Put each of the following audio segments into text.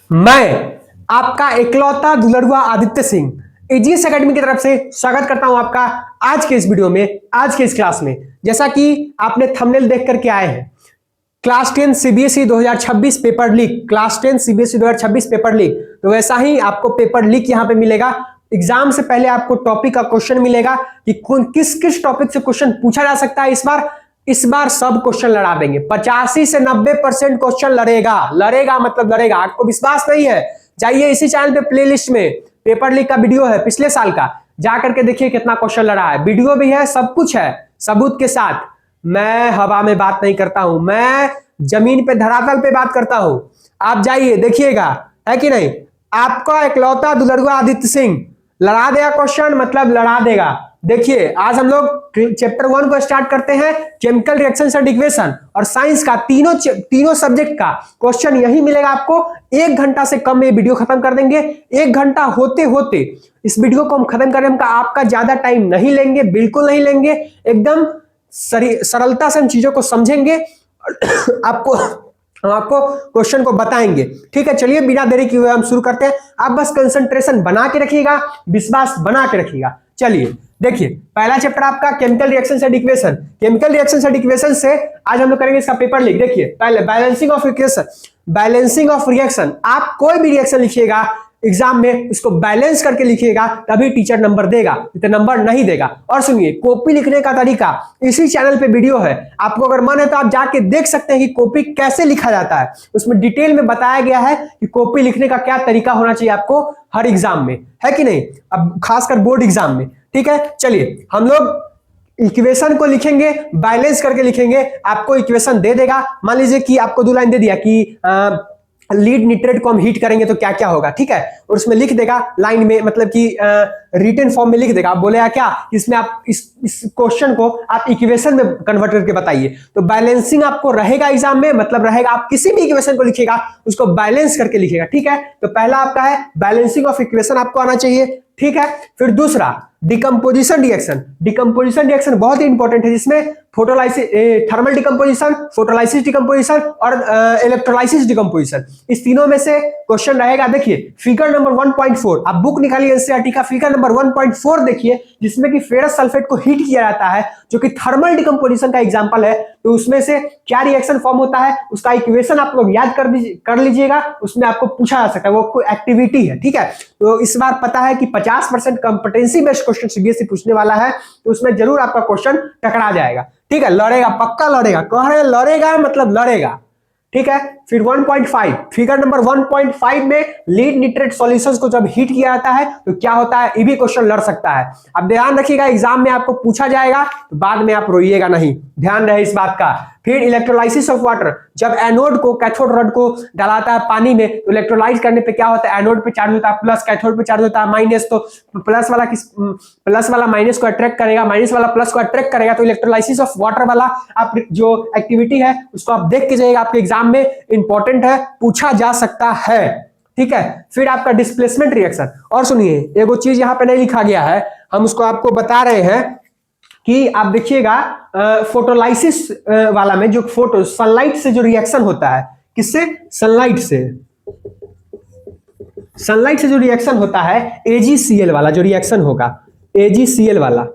मैं आपका इकलौता दुलरुआ आदित्य सिंह एजीएस एकेडमी की तरफ से स्वागत करता हूं आपका आज के इस वीडियो में, आज के इस क्लास में। जैसा कि आपने थंबनेल देख करके आए हैं, class 10 CBSE 2026 paper leak, class 10 CBSE 2026 paper leak, तो वैसा ही आपको पेपर लीक यहां पे मिलेगा। एग्जाम से पहले आपको टॉपिक का क्वेश्चन मिलेगा कि किस किस टॉपिक से क्वेश्चन पूछा जा सकता है। इस बार सब क्वेश्चन लड़ा देंगे। 85 से 90% क्वेश्चन लड़ेगा मतलब लड़ेगा। आपको विश्वास नहीं है, जाइए इसी चैनल पे प्लेलिस्ट में पेपर लीक का वीडियो है पिछले साल का, जाकर के देखिए कितना क्वेश्चन लड़ा है। वीडियो भी है, सब कुछ है सबूत के साथ। मैं हवा में बात नहीं करता हूं, मैं जमीन पे धरातल पे बात करता हूं। आप जाइए देखिएगा, है कि नहीं। आपका इकलौता दुलरुआ आदित्य सिंह लड़ा देगा क्वेश्चन, मतलब लड़ा देगा। देखिए आज हम लोग चैप्टर 1 को स्टार्ट करते हैं, केमिकल रिएक्शंस एंड इक्वेशन, और साइंस का तीनों सब्जेक्ट का क्वेश्चन यही मिलेगा आपको। 1 घंटा से कम में वीडियो खत्म कर देंगे। 1 घंटा होते होते इस वीडियो को हम खत्म करने का आपका ज्यादा टाइम नहीं लेंगे, बिल्कुल नहीं लेंगे। एकदम सरलता से हम चीजों को समझेंगे आपको क्वेश्चन को बताएंगे। ठीक है, चलिए बिना देरी किए हुए हम शुरू करते हैं। आप बस कंसंट्रेशन बना के रखिएगा, विश्वास बना के रखिएगा। चलिए देखिए, पहला चैप्टर आपका chemical reactions and equation. Chemical reactions and equation से आज हम लोग करेंगे इसका पेपर लीक। देखिए पहले balancing of equation, balancing of reaction. आप कोई भी रिएक्शन लिखिएगा एग्जाम में, उसको बैलेंस करके लिखिएगा, तभी टीचर नंबर देगा, तो नंबर नहीं देगा। और सुनिए, कॉपी लिखने का तरीका इसी चैनल पे वीडियो है, आपको अगर मन है तो आप जाके देख सकते हैं कि कॉपी कैसे लिखा जाता है। उसमें डिटेल में बताया गया है कि कॉपी लिखने का क्या तरीका होना चाहिए आपको हर एग्जाम में, है कि नहीं, अब खासकर बोर्ड एग्जाम में। ठीक है, चलिए हम लोग इक्वेशन को लिखेंगे, बैलेंस करके लिखेंगे। आपको इक्वेशन दे देगा, मान लीजिए कि आपको 2 लाइन दे दिया कि लीड निट्रेट को हम हीट करेंगे तो क्या क्या होगा। ठीक है, और उसमें लिख देगा लाइन में, मतलब कि रिटन फॉर्म में लिख देगा। आप बोलेगा क्या, इसमें आप इस क्वेश्चन को आप इक्वेशन में कन्वर्ट करके बताइए। तो बैलेंसिंग आपको रहेगा एग्जाम में, मतलब रहेगा आप किसी भी इक्वेशन को लिखिएगा उसको बैलेंस करके लिखिएगा। ठीक है, तो पहला आपका है बैलेंसिंग ऑफ इक्वेशन, आपको आना चाहिए। ठीक है, फिर दूसरा डिकम्पोजिशन रिएक्शन। डिकम्पोजिशन रिएक्शन बहुत ही इंपॉर्टेंट है, जिसमें photolysis, thermal decomposition, photolysis decomposition और इलेक्ट्रोलाइसिस डिकम्पोजिशन, इस तीनों में से क्वेश्चन रहेगा। देखिए फिगर नंबर 1.4, आप बुक निकालिए एनसीईआरटी का, फिगर नंबर 1.4 देखिए, जिसमें कि फेरस सल्फेट को हीट किया जाता है, जो कि थर्मल डिकम्पोजिशन का एग्जांपल है। तो उसमें से क्या रिएक्शन फॉर्म होता है, उसका इक्वेशन आप लोग याद कर लीजिएगा, उसमें आपको पूछा जा सकता है, वो कोई एक्टिविटी है। ठीक है, तो इस बार पता है कि 50% कंपिटेंसी बेस्ड क्वेश्चन सीबीएसई पूछने वाला है, तो उसमें जरूर आपका क्वेश्चन टकरा जाएगा। ठीक है, लड़ेगा, पक्का लड़ेगा, कह रहे लड़ेगा मतलब लड़ेगा। ठीक है, फिर 1.5, फिगर नंबर 1.5 में लीड निट्रेट सॉल्यूशंस को जब हीट किया जाता है तो क्या होता है, ये भी क्वेश्चन लड़ सकता है। अब ध्यान रखिएगा, एग्जाम में आपको पूछा जाएगा तो बाद में आप रोइएगा नहीं, ध्यान रहे इस बात का। फिर इलेक्ट्रोलाइसिस ऑफ वाटर, जब एनोड को कैथोड रॉड को डालता है पानी में, तो इलेक्ट्रोलाइज करने पे क्या होता है, एनोड पे चार्ज होता है प्लस, कैथोड पे चार्ज होता है माइनस। तो प्लस वाला माइनस को अट्रैक्ट करेगा, माइनस वाला प्लस को अट्रैक्ट करेगा। तो इलेक्ट्रोलाइसिस ऑफ वाटर वाला आप जो एक्टिविटी है उसको आप देख के जाइएगा, आपके एग्जाम में इंपॉर्टेंट है, पूछा जा सकता है। ठीक है, फिर आपका डिस्प्लेसमेंट रिएक्शन। और सुनिए, एगो चीज यहां पे नहीं लिखा गया है, हम उसको आपको बता रहे हैं कि आप देखिएगा फोटोलाइसिस वाला में जो फोटो सनलाइट से जो रिएक्शन होता है, किससे, सनलाइट से जो रिएक्शन होता है, AgCl वाला जो रिएक्शन होगा, AgCl वाला।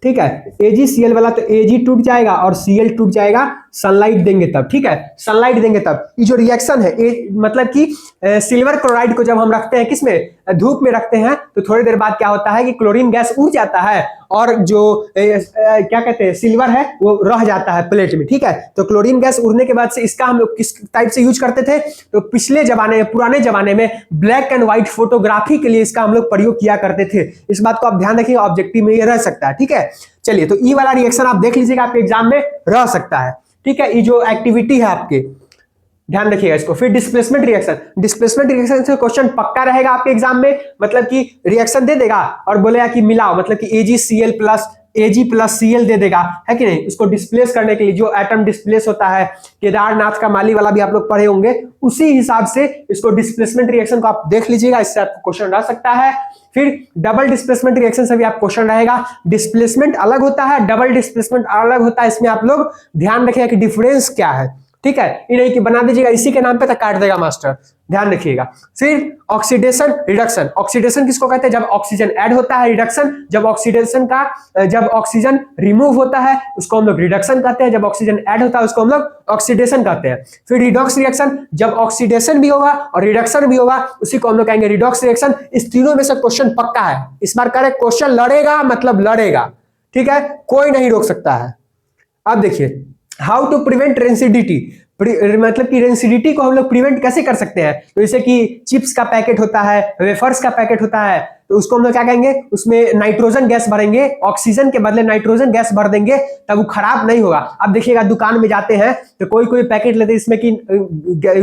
ठीक है, AgCl वाला, तो Ag टूट जाएगा और Cl टूट जाएगा, सनलाइट देंगे तब। ठीक है, सनलाइट देंगे तब। ये जो रिएक्शन है, मतलब कि सिल्वर क्लोराइड को जब हम रखते हैं किसमें, धूप में रखते हैं, तो थोड़ी देर बाद क्या होता है कि क्लोरीन गैस उड़ जाता है और जो क्या कहते हैं सिल्वर है वो रह जाता है प्लेट में। ठीक है, तो क्लोरीन गैस उड़ने के बाद से इसका हम लोग किस टाइप से यूज करते थे, तो पिछले जमाने में, पुराने जमाने में ब्लैक एंड व्हाइट फोटोग्राफी के लिए इसका हम लोग प्रयोग किया करते थे। इस बात को आप ध्यान रखिए, ऑब्जेक्टिव में ये रह सकता है। ठीक है, चलिए, तो ई वाला रिएक्शन आप देख लीजिएगा, आपके एग्जाम में रह सकता है। ठीक है, ये जो एक्टिविटी है आपके, ध्यान रखिएगा इसको। फिर डिस्प्लेसमेंट रिएक्शन, डिस्प्लेसमेंट रिएक्शन से क्वेश्चन पक्का रहेगा आपके एग्जाम में, मतलब कि रिएक्शन दे देगा और बोलेगा कि मिलाओ, मतलब कि AgCl plus Ag plus Cl दे देगा, है कि नहीं। उसको डिस्प्लेस करने के लिए जो एटम डिस्प्लेस होता है, केदारनाथ का माली वाला भी आप लोग पढ़े होंगे, उसी हिसाब से इसको डिस्प्लेसमेंट रिएक्शन को आप देख लीजिएगा, इससे आपको क्वेश्चन रह सकता है। फिर डबल डिस्प्लेसमेंट रिएक्शन से भी आप क्वेश्चन रहेगा। डिस्प्लेसमेंट अलग होता है, डबल डिस्प्लेसमेंट अलग होता है, इसमें आप लोग ध्यान रखिएगा कि डिफरेंस क्या है। ठीक है, ये नहीं कि बना दीजिएगा इसी के नाम पे तो काट देगा मास्टर, ध्यान रखिएगा। फिर ऑक्सीडेशन रिडक्शन, ऑक्सीडेशन किसको कहते हैं? जब ऑक्सीजन ऐड होता है। रिडक्शन जब ऑक्सीजन रिमूव होता है उसको हम लोग रिडक्शन कहते हैं। जब ऑक्सीजन ऐड होता है उसको हम लोग ऑक्सीडेशन कहते हैं। फिर रिडॉक्स रिएक्शन, जब ऑक्सीडेशन भी होगा और रिडक्शन भी होगा उसी को हम लोग कहेंगे रिडॉक्स रिएक्शन। इस तीनों में से क्वेश्चन पक्का है, इस बार करें क्वेश्चन लड़ेगा मतलब लड़ेगा, ठीक है, कोई नहीं रोक सकता है। अब देखिए हाउ टू प्रिवेंट रेंसिडिटी, मतलब कि रेंसिडिटी को हम लोग प्रिवेंट कैसे कर सकते हैं? तो जैसे कि चिप्स का पैकेट होता है, वेफर्स का पैकेट होता है, तो उसको हम लोग क्या कहेंगे? उसमें नाइट्रोजन गैस भरेंगे, ऑक्सीजन के बदले नाइट्रोजन गैस भर देंगे, तब वो खराब नहीं होगा। अब देखिएगा दुकान में जाते हैं तो कोई कोई पैकेट लेते हैं इसमें कि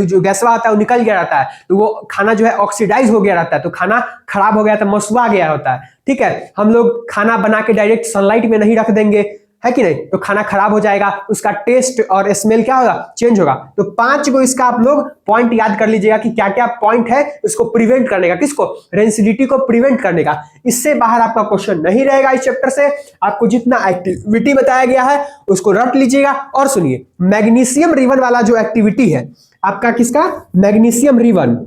जो गैसवा आता है वो निकल गया रहता है, तो वो खाना जो है ऑक्सीडाइज हो गया रहता है, तो खाना खराब हो गया तो मसुआ गया होता है, ठीक है। हम लोग खाना बना के डायरेक्ट सनलाइट में नहीं रख देंगे, है कि नहीं, तो खाना खराब हो जाएगा, उसका टेस्ट और स्मेल क्या होगा? चेंज होगा। तो 5 को इसका आप लोग पॉइंट याद कर लीजिएगा कि क्या क्या पॉइंट है इसको प्रिवेंट करने का, किसको? रेंसिडिटी को प्रिवेंट करने का। इससे बाहर आपका क्वेश्चन नहीं रहेगा इस चैप्टर से। आपको जितना एक्टिविटी बताया गया है उसको रट लीजिएगा। और सुनिए, मैग्नीशियम रिबन वाला जो एक्टिविटी है आपका, किसका? Magnesium ribbon.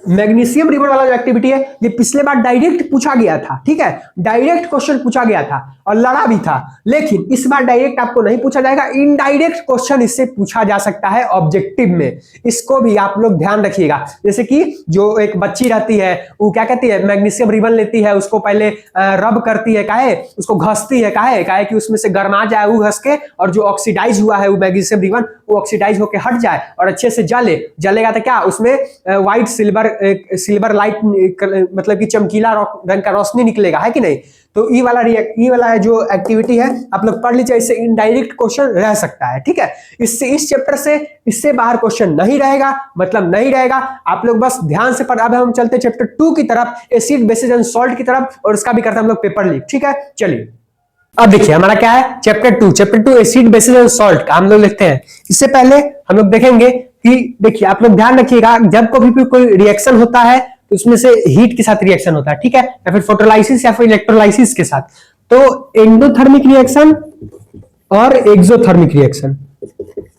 मैग्नीशियम रिबन वाला जो एक्टिविटी है ये पिछले बार डायरेक्ट पूछा गया था, ठीक है, डायरेक्ट क्वेश्चन पूछा गया था और लड़ा भी था। लेकिन इस बार डायरेक्ट आपको नहीं पूछा जाएगा, इनडायरेक्ट क्वेश्चन इससे पूछा जा सकता है ऑब्जेक्टिव में। इसको भी आप लोग ध्यान रखिएगा। जैसे कि जो एक बच्ची रहती है वो क्या कहती है? मैग्नीशियम रिबन लेती है, उसको पहले रब करती है, काहे? उसको घसती है, काहे कि उसमें से गर्मा जाए वो घस के, और जो ऑक्सीडाइज हुआ है वो मैग्नीशियम रिबन वो ऑक्सीडाइज होकर हट जाए और अच्छे से जलेगा तो क्या उसमें व्हाइट सिल्वर लाइट, मतलब कि चमकीला रंग का रोशनी निकलेगा, है कि नहीं। तो ई वाला जो एक्टिविटी है आप लोग पढ़ लीजिए, इससे इनडायरेक्ट क्वेश्चन रह सकता है, ठीक है। इससे इस चैप्टर से इससे बाहर क्वेश्चन नहीं रहेगा, मतलब नहीं रहेगा। आप लोग बस ध्यान से पढ़। अब हम चलते हैं चैप्टर 2 की तरफ, एसिड बेसिस एंड सॉल्ट की तरफ, और उसका भी करते हैं हम लोग पेपर लीक, ठीक है। चलिए अब देखिए हमारा क्या है, chapter 2 acid basis and salt का हम लोग लिखते हैं। इससे पहले हम लोग देखेंगे कि देखिए आप लोग ध्यान रखिएगा, जब कभी भी कोई रिएक्शन होता है तो उसमें से हीट के साथ रिएक्शन होता है, ठीक है, या फिर फोटोलाइसिस या फिर इलेक्ट्रोलाइसिस के साथ। तो एंडोथर्मिक रिएक्शन और एक्सोथर्मिक रिएक्शन,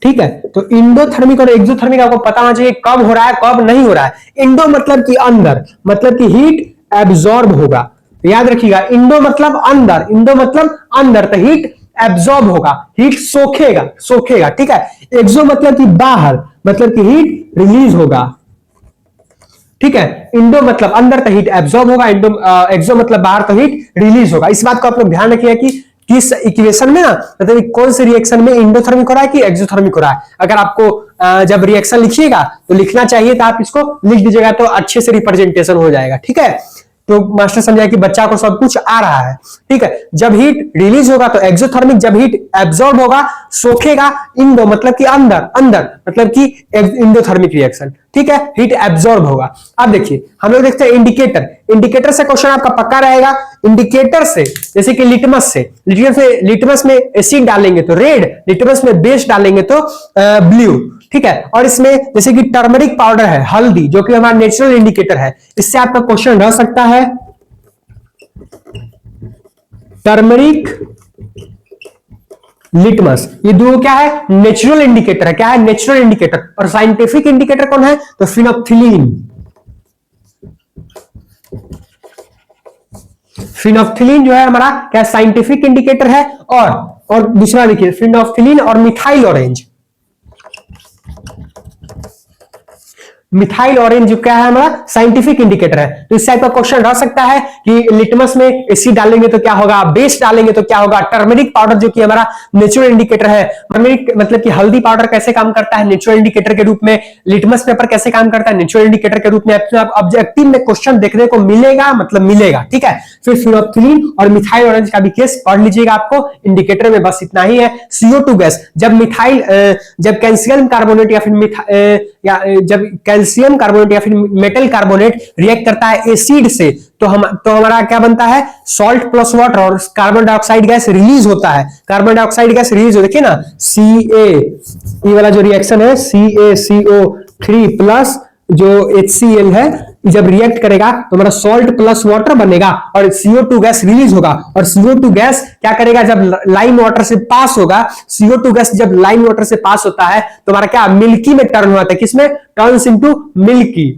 ठीक है। तो इंडोथर्मिक और एक्सोथर्मिक आपको पता होना चाहिए कब हो रहा है कब नहीं हो रहा है। इंडो मतलब कि अंदर, मतलब कि हीट एब्जॉर्ब होगा, याद रखिएगा। इंडो मतलब अंदर, तो हीट एब्जॉर्ब होगा, हीट सोखेगा, ठीक है। एक्सो मतलब कि बाहर, मतलब कि हीट रिलीज होगा, ठीक है। इंडो मतलब अंदर तो हीट एब्जॉर्ब होगा, एक्सो मतलब बाहर तो हीट रिलीज होगा। इस बात को आप लोग ध्यान रखिएगा कि किस इक्वेशन में ना, मतलब कौन से रिएक्शन में इंडोथर्मिक हो रहा है कि एक्सोथर्मिक हो रहा है। अगर आपको जब रिएक्शन लिखिएगा तो लिखना चाहिए तो आप इसको लिख दीजिएगा तो अच्छे से रिप्रेजेंटेशन हो जाएगा, ठीक है। तो मास्टर समझाया कि बच्चा को सब कुछ आ रहा है, ठीक है। जब हीट रिलीज होगा तो एक्सोथर्मिक, जब हीट एब्जॉर्ब होगा सोखेगा। इंडो मतलब कि अंदर मतलब कि इंडोथर्मिक रिएक्शन, ठीक है, हीट एब्जॉर्ब होगा। अब देखिए हम लोग देखते हैं इंडिकेटर से क्वेश्चन आपका पक्का रहेगा। इंडिकेटर से जैसे कि लिटमस में एसिड डालेंगे तो रेड, लिटमस में बेस डालेंगे तो ब्लू, ठीक है। और इसमें जैसे कि टर्मरिक पाउडर है, हल्दी, जो कि हमारा नेचुरल इंडिकेटर है, इससे आपका क्वेश्चन रह सकता है टर्मरिक, लिटमस, ये दो क्या है? नेचुरल इंडिकेटर है। क्या है? Natural indicator. और साइंटिफिक इंडिकेटर कौन है? तो फिनोप्थिलीन जो है हमारा क्या साइंटिफिक इंडिकेटर है। और दूसरा देखिए फिनोप्थिलीन और मिथाइल ऑरेंज, मिथाइल ऑरेंज जो क्या है हमारा साइंटिफिक इंडिकेटर है। तो इस टाइप का क्वेश्चन रह सकता है कि लिटमस में एसिड डालेंगे तो क्या होगा, बेस डालेंगे तो क्या होगा। टर्मरिक पाउडर जो कि हमारा नेचुरल इंडिकेटर है, टर्मरिक मतलब कि हल्दी पाउडर कैसे काम करता है नेचुरल इंडिकेटर के रूप में, लिटमस पेपर कैसे काम करता है नेचुरल इंडिकेटर के रूप में। ऑब्जेक्टिव में क्वेश्चन देखने को मिलेगा, मतलब मिलेगा, ठीक है। फिर फिनोप्थिलीन और मिथाइल ऑरेंज का भी केस पढ़ लीजिएगा, आपको इंडिकेटर में बस इतना ही है। CO2 गैस, जब कैल्शियम कार्बोनेट जब कैल्शियम कार्बोनेट या फिर मेटल कार्बोनेट रिएक्ट करता है एसिड से, तो हमारा क्या बनता है? सॉल्ट प्लस वाटर, और कार्बन डाइऑक्साइड गैस रिलीज होता है। कार्बन डाइऑक्साइड गैस रिलीज हो, देखिए ना, ये वाला जो रिएक्शन है CaCO3 प्लस जो HCl है, जब रिएक्ट करेगा तो हमारा सॉल्ट प्लस वाटर बनेगा और CO2 गैस रिलीज होगा। और CO2 गैस क्या करेगा, जब लाइम वाटर से पास होगा, CO2 गैस जब लाइम वाटर से पास होता है तो हमारा क्या मिल्की में टर्न होता है, किसमें टर्न्स इनटू मिल्की,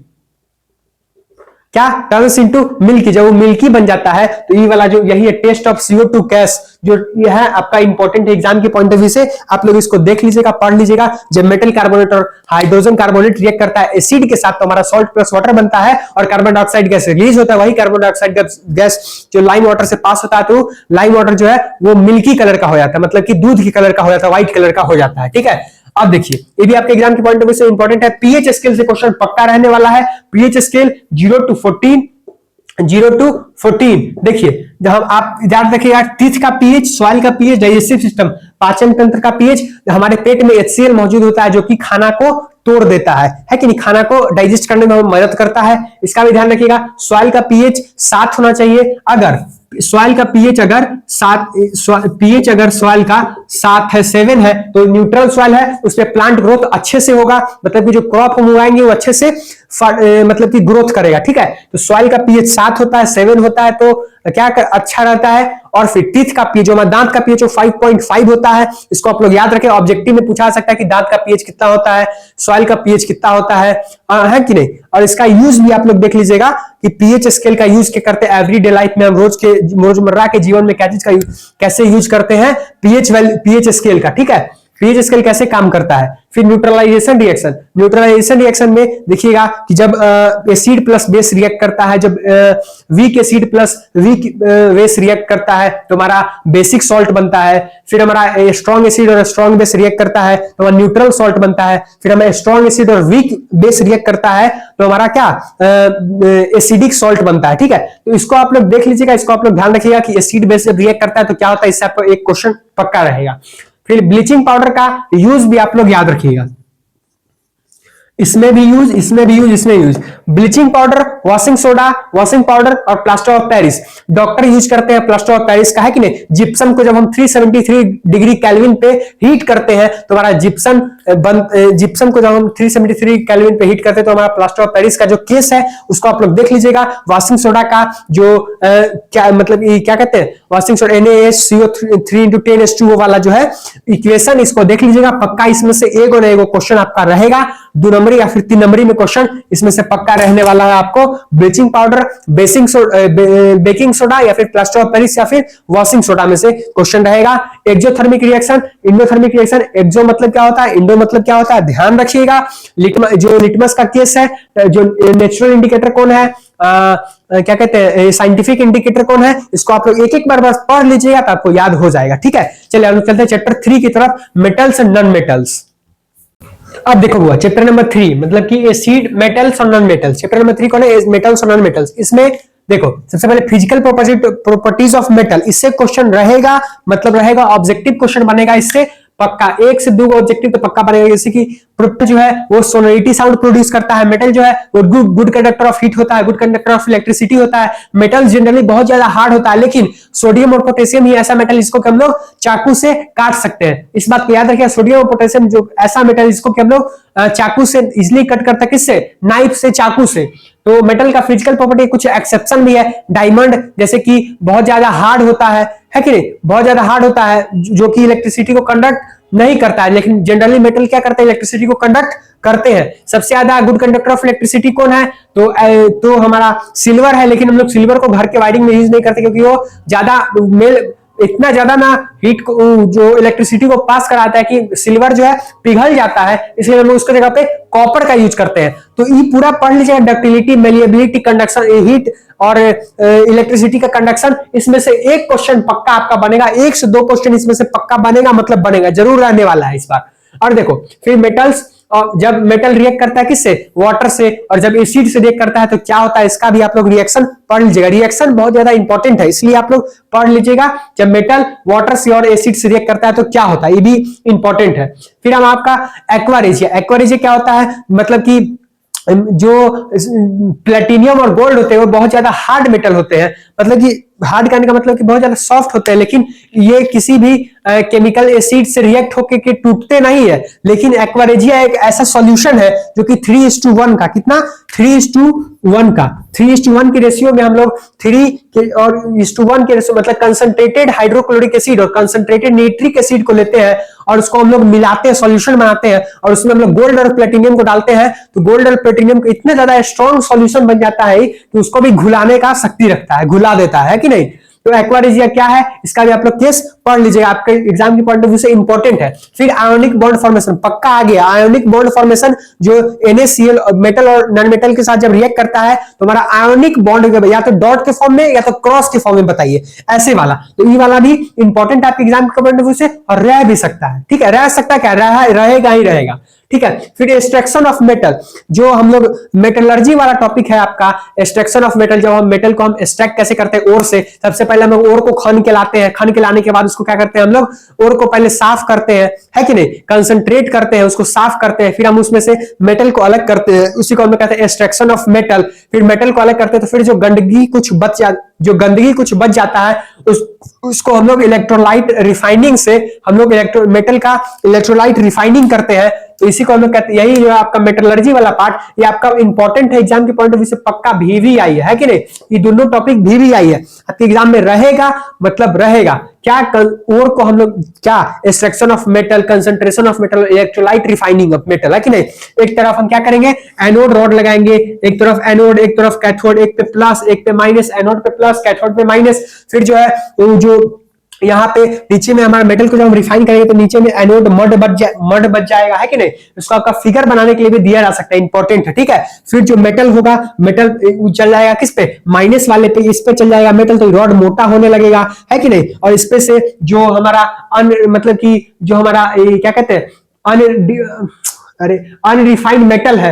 क्या टर्न्स इनटू मिल्की। जब वो मिल्की बन जाता है तो ये वाला जो यही है टेस्ट ऑफ CO2 गैस, जो ये है आपका इंपॉर्टेंट है एग्जाम के पॉइंट ऑफ व्यू से, आप लोग इसको देख लीजिएगा, पढ़ लीजिएगा। जब मेटल कार्बोनेट और हाइड्रोजन कार्बोनेट रिएक्ट करता है एसिड के साथ तो हमारा सॉल्ट प्लस वाटर बनता है और कार्बन डाइऑक्साइड गैस रिलीज होता है। वही कार्बन डाइऑक्साइड गैस जो लाइम वाटर से पास होता है तो लाइम वाटर जो है वो मिल्की कलर का हो जाता है, मतलब कि दूध की कलर का हो जाता है, व्हाइट कलर का हो जाता है। ठीक है, अब देखिए ये भी आपके एग्जाम के पॉइंट ऑफ व्यू से इंपॉर्टेंट है। पीएच स्केल से क्वेश्चन पक्का रहने वाला है। PH scale 0 to 14, 0 to 14। देखिए जब हम आप याद रखिएगा, टीथ का पीएच, सॉइल का पीएच, डाइजेस्टिव सिस्टम पाचन तंत्र का पीएच, हमारे पेट में HCl मौजूद होता है जो कि खाना को तोड़ देता है कि नहीं, खाना को डाइजेस्ट करने में मदद करता है। इसका भी ध्यान रखिएगा। सॉइल का पीएच 7 होना चाहिए। अगर सॉइल का पीएच अगर 7, पीएच अगर सॉइल का 7 है, 7 है तो न्यूट्रल सॉइल है, उसमें प्लांट ग्रोथ अच्छे से होगा, मतलब कि जो क्रॉप हम उगाएंगे वो अच्छे से मतलब कि ग्रोथ करेगा। ठीक है, तो सॉइल का पीएच 7 होता है, 7 होता है तो क्या अच्छा रहता है। और फिर टीथ का पीएच, जो दांत का पीएच 5.5 होता है, इसको आप लोग याद रखें, ऑब्जेक्टिव में पूछा सकता है कि दांत का पीएच कितना होता है, सॉइल का पीएच कितना होता है कि नहीं। और इसका यूज भी आप लोग देख लीजिएगा कि पीएच स्केल का यूज क्या करते हैं एवरीडे लाइफ में, हम रोजमर्रा के जीवन में क्या चीज का कैसे यूज करते हैं, पीएच स्केल का। ठीक है, पीएच स्केल कैसे काम करता है। फिर न्यूट्रलाइजेशन रिएक्शन, न्यूट्रलाइजेशन रिएक्शन में देखिएगा कि जब एसिड प्लस बेस रिएक्ट करता है, जब weak acid plus weak base react करता है तो हमारा बेसिक सॉल्ट बनता है। फिर हमारा स्ट्रॉन्ग एसिड और स्ट्रॉन्ग बेस रिएक्ट करता है तो हमारा न्यूट्रल सॉल्ट बनता है। फिर हमें स्ट्रॉन्ग एसिड और वीक बेस रिएक्ट करता है तो हमारा क्या एसिडिक सॉल्ट बनता है। ठीक है, तो इसको आप लोग देख लीजिएगा, इसको आप लोग ध्यान रखिएगा कि एसिड बेस रिएक्ट करता है तो क्या होता है, इससे आपको एक क्वेश्चन पक्का रहेगा। फिर ब्लीचिंग पाउडर का यूज भी आप लोग याद रखिएगा, इसमें भी यूज, इसमें भी यूज, इसमें use. Bleaching powder, washing soda, washing powder और plaster of Paris, doctor use करते हैं प्लास्टर ऑफ पेरिस का, है कि नहीं। जिप्सम को जब हम 373 डिग्री केल्विन पे हीट करते हैं तो हमारा जिप्सम को जब हम 373 केल्विन पे हीट करते हैं तो हमारा प्लास्टर ऑफ पेरिस का जो केस है उसको आप लोग देख लीजिएगा। वॉशिंग सोडा का जो क्या मतलब क्या कहते हैं, वॉशिंग सोडा NaHCO3 वाला जो है इक्वेशन, इसको देख लीजिएगा पक्का। इसमें से एक और एक क्वेश्चन आपका रहेगा, 2 नंबरी या फिर 3 नंबरी में क्वेश्चन इसमें से पक्का रहने वाला है आपको। ब्लीचिंग पाउडर, बेकिंग सोडा या फिर प्लास्टर ऑफ पेरिस या फिर वॉशिंग सोडा में से क्वेश्चन रहेगा। एक्सोथर्मिक रिएक्शन, इंडोथर्मिक रिएक्शन, एक्सो मतलब क्या होता है, इंडो मतलब क्या होता है, ध्यान रखिएगा। जो लिटमस का केस है, जो नेचुरल इंडिकेटर कौन है, क्या कहते हैं साइंटिफिक इंडिकेटर कौन है, इसको आप लोग एक एक बार बस पढ़ लीजिएगा तो आपको याद हो जाएगा। ठीक है, चलिए हम चलते हैं चैप्टर 3 की तरफ, मेटल्स एंड नॉन मेटल्स। अब देखो हुआ चैप्टर नंबर 3 मतलब कि एसिड, मेटल्स और नॉन मेटल्स। चैप्टर नंबर 3 कौन है, मेटल्स और नॉन मेटल्स। इसमें देखो सबसे पहले फिजिकल प्रॉपर्टीज ऑफ मेटल, इससे क्वेश्चन रहेगा, मतलब रहेगा ऑब्जेक्टिव क्वेश्चन बनेगा इससे पक्का। 1 से 2 ऑब्जेक्टिव तो पक्का बनेगा, जैसे कि प्रोटॉन जो है वो सोनोरिटी साउंड प्रोड्यूस करता है, मेटल जो है वो गुड कंडक्टर ऑफ हीट होता है, गुड कंडक्टर ऑफ इलेक्ट्रिसिटी होता है। मेटल जनरली बहुत ज्यादा हार्ड होता है, लेकिन सोडियम और पोटेशियम ही ऐसा मेटल इसको हम लोग चाकू से काट सकते हैं। इस बात को याद रखिए, सोडियम और पोटेशियम जो ऐसा मेटल इसको हम लोग चाकू से इजिली कट करते हैं, किससे, नाइफ से, चाकू से। तो मेटल का फिजिकल प्रॉपर्टी कुछ एक्सेप्शन भी है। डायमंड जैसे कि बहुत ज्यादा हार्ड होता है कि नहीं, बहुत ज्यादा हार्ड होता है जो कि इलेक्ट्रिसिटी को कंडक्ट नहीं करता है, लेकिन जनरली मेटल क्या करते हैं, इलेक्ट्रिसिटी को कंडक्ट करते हैं। सबसे ज्यादा गुड कंडक्टर ऑफ इलेक्ट्रिसिटी कौन है, तो हमारा सिल्वर है, लेकिन हम लोग सिल्वर को घर के वायरिंग में यूज नहीं करते क्योंकि वो ज्यादा इतना ज्यादा ना हीट को, जो इलेक्ट्रिसिटी को पास कराता है कि सिल्वर जो है पिघल जाता है, इसलिए हम लोग उसके जगह पे कॉपर का यूज करते हैं। तो ये पूरा पढ़ लीजिएगा, डक्टिलिटी, मेलिएबिलिटी, कंडक्शन, हीट और इलेक्ट्रिसिटी का कंडक्शन, इसमें से एक क्वेश्चन पक्का आपका बनेगा, 1 से 2 क्वेश्चन इसमें से पक्का बनेगा, मतलब बनेगा, जरूर रहने वाला है इस बार। और देखो फिर मेटल्स, और जब मेटल रिएक्ट करता है किससे, वाटर से, और जब एसिड से रिएक्ट करता है तो क्या होता है, इसका भी आप लोग रिएक्शन पढ़ लीजिएगा। रिएक्शन बहुत ज्यादा इंपॉर्टेंट है, इसलिए आप लोग पढ़ लीजिएगा। जब मेटल वाटर से और एसिड से रिएक्ट करता है तो क्या होता है, ये भी इंपॉर्टेंट है। फिर हम आपका एक्वारेजिया, एक्वारेजिया क्या होता है, मतलब कि जो प्लेटिनियम और गोल्ड होते हैं वो बहुत ज्यादा हार्ड मेटल होते हैं, मतलब कि हार्ड कहने का मतलब कि बहुत ज्यादा सॉफ्ट होते हैं, लेकिन ये किसी भी केमिकल एसिड से रिएक्ट होकर के टूटते नहीं है। लेकिन एक्वारेजिया एक ऐसा सॉल्यूशन है जो कि 3:1 का, कितना 3:1 का, 3:1 की रेशियो में हम लोग 3 और 1 के रेशियो मतलब कंसंट्रेटेड हाइड्रोक्लोरिक एसिड और कंसंट्रेटेड नाइट्रिक एसिड को लेते हैं और उसको हम लोग मिलाते हैं, सॉल्यूशन बनाते हैं और उसमें हम लोग गोल्ड और प्लेटिनियम को डालते हैं, तो गोल्ड और प्लेटिनियम को इतने ज्यादा स्ट्रॉन्ग सॉल्यूशन बन जाता है कि उसको भी घुलाने का शक्ति रखता है, घुला देता है कि नहीं। तो एक्वारेजिया क्या है, इसका भी आप लोग केस पढ़ लीजिएगा, आपके एग्जाम के पॉइंट ऑफ व्यू से इंपॉर्टेंट है। फिर आयोनिक बॉन्ड फॉर्मेशन पक्का आ गया। आयोनिक बॉन्ड फॉर्मेशन जो NaCl मेटल और नॉन मेटल के साथ जब रिएक्ट करता है तो हमारा आयोनिक बॉन्ड या तो डॉट के फॉर्म में या तो क्रॉस के फॉर्म में बताइए, ऐसे वाला। तो ये वाला भी इंपॉर्टेंट है आपके एग्जाम के पॉइंट ऑफ व्यू से और रह भी सकता है, ठीक है, रह सकता है क्या, रहेगा ही रहेगा, ठीक है। फिर एक्सट्रैक्शन ऑफ मेटल, जो हम लोग मेटलर्जी वाला टॉपिक है आपका, एक्सट्रैक्शन ऑफ मेटल, जब हम मेटल को हम एक्सट्रैक्ट कैसे करते हैं ओर से, सबसे पहले हम लोग ओर को खन के लाते हैं, खन के लाने के बाद उसको क्या करते हैं हम लोग, ओर को पहले साफ करते हैं, है कि नहीं, कंसंट्रेट करते हैं, उसको साफ करते हैं, फिर हम उसमें से मेटल को अलग करते हैं, उसी को हम लोग कहते हैं एक्सट्रैक्शन ऑफ मेटल। फिर मेटल को अलग करते हैं तो फिर जो गंदगी कुछ बच जाता है उसको हम लोग इलेक्ट्रोलाइट रिफाइनिंग से हम लोग मेटल का इलेक्ट्रोलाइट रिफाइनिंग करते हैं। तो इसी को हम लोग कहते हैं, यही जो है आपका मेटलर्जी वाला पार्ट, ये आपका इंपॉर्टेंट है एग्जाम के पॉइंट ऑफ व्यू से, पक्का VVI है कि नहीं, ये दोनों टॉपिक VVI है आपके एग्जाम में रहेगा, मतलब रहेगा क्या, और को हम लोग क्या, extraction of metal, concentration of metal, electrolyte refining of metal, है कि नहीं। एक तरफ हम क्या करेंगे, एनोड रॉड लगाएंगे, एक तरफ एनोड, एक तरफ कैथोड, एक पे प्लस एक पे माइनस, एनोड पे प्लस कैथोड पे माइनस। फिर जो है जो यहाँ पे नीचे में हमारा मेटल को जब हम रिफाइन करेंगे तो नीचे में एनोड मड बच जाएगा, है कि नहीं। इसको आपका फिगर बनाने के लिए भी दिया जा सकता है, इंपॉर्टेंट है, ठीक है। फिर जो मेटल होगा, मेटल चल जाएगा किस पे, माइनस वाले पे, इस पे चल जाएगा मेटल, तो रॉड मोटा होने लगेगा, है कि नहीं। और इस पे से जो हमारा मतलब कि जो हमारा क्या कहते हैं अनरिफाइंड मेटल है,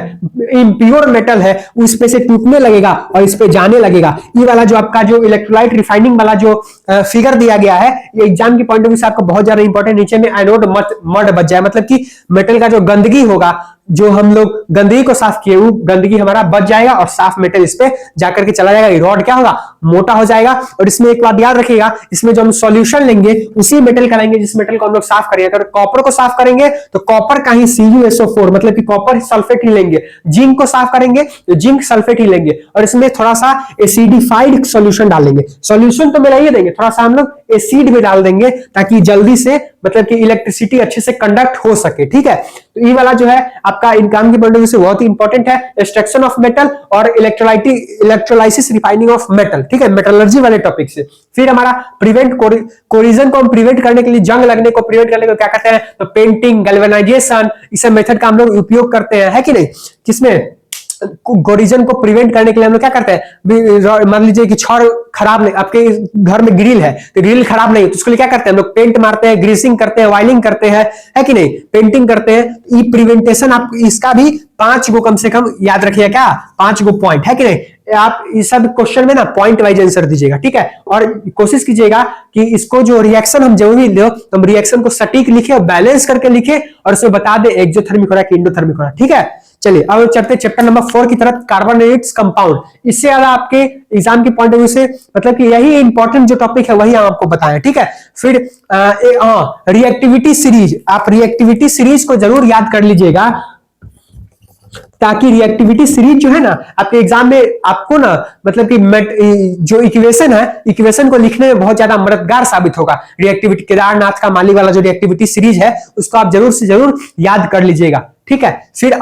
इम्प्योर मेटल है, उस पे से टूटने लगेगा और इस पे जाने लगेगा। ये वाला जो आपका जो इलेक्ट्रोलाइट रिफाइनिंग वाला जो फिगर दिया गया है, ये एग्जाम की पॉइंट ऑफ व्यू से आपको बहुत ज्यादा इंपॉर्टेंट, नीचे में एनोड मड बच जाए, मतलब कि मेटल का जो गंदगी होगा, जो हम लोग गंदगी को साफ किए, वो गंदगी हमारा बच जाएगा और साफ मेटल इस पे जाकर के चला जाएगा, रॉड क्या होगा, मोटा हो जाएगा। और इसमें एक बात याद रखिएगा, इसमें जो हम सॉल्यूशन लेंगे उसी मेटल का लेंगे जिस मेटल को हम लोग साफ करेंगे। अगर कॉपर को साफ करेंगे तो कॉपर का ही CuSO4 मतलब कि कॉपर सल्फेट ही लेंगे, जिंक को साफ करेंगे तो जिंक सल्फेट ही लेंगे, और इसमें थोड़ा सा एसिडिफाइड सॉल्यूशन डालेंगे। सॉल्यूशन तो मिला ही देंगे, थोड़ा सा हम लोग एसिड भी डाल देंगे ताकि जल्दी से मतलब कि इलेक्ट्रिसिटी अच्छे से कंडक्ट हो सके, ठीक है। तो ये वाला जो है आपका इनकम की पॉइंट ऑफ व्यू से बहुत ही इंपॉर्टेंट है, एक्सट्रैक्शन ऑफ मेटल और इलेक्ट्रोलाइसिस रिफाइनिंग ऑफ मेटल, ठीक है, मेटलर्जी वाले टॉपिक से। फिर हमारा प्रिवेंट कोरिजन को हम प्रिवेंट करने के लिए, जंग लगने को प्रिवेंट करने को क्या कहते हैं, तो पेंटिंग, गैल्वेनाइजेशन, इस सब मेथड का हम लोग उपयोग करते हैं, है कि नहीं। किसमें, कोरिजन को प्रिवेंट करने के लिए हम लोग क्या करते हैं, मान लीजिए कि छड़ खराब नहीं, आपके घर में ग्रिल है तो ग्रिल खराब नहीं, तो उसके लिए क्या करते हैं हम लोग, पेंट मारते हैं, ग्रीसिंग करते हैं, वायलिंग करते हैं, है कि नहीं, पेंटिंग करते हैं। ये प्रिवेंटेशन, आप इसका भी 5 गो कम से कम याद रखिए, क्या 5 गो पॉइंट, है कि नहीं। आप इस सब क्वेश्चन में ना पॉइंट वाइज आंसर दीजिएगा, ठीक है। और कोशिश कीजिएगा कि इसको जो रिएक्शन हम जरूरी लो तो हम रिएक्शन को सटीक लिखे और बैलेंस करके लिखे और उसमें बता दे एक्सोथर्मिक हो रहा है कि इंडोथर्मिक हो रहा है, ठीक है। चलिए अब चलते चैप्टर नंबर 4 की तरफ, कार्बोनेट्स कंपाउंड। इससे ज्यादा आपके एग्जाम के पॉइंट ऑफ व्यू से मतलब कि यही इंपॉर्टेंट जो टॉपिक है वही हम आपको बताएं, ठीक है। फिर रिएक्टिविटी सीरीज, आप रिएक्टिविटी सीरीज को जरूर याद कर लीजिएगा, ताकि रिएक्टिविटी सीरीज जो है ना आपके एग्जाम में आपको ना मतलब कि जो इक्वेशन है, इक्वेशन को लिखने में बहुत ज्यादा मददगार साबित होगा। रिएक्टिविटी, केदारनाथ का माली वाला जो रिएक्टिविटी सीरीज है उसको आप जरूर से जरूर याद कर लीजिएगा, ठीक है। फिर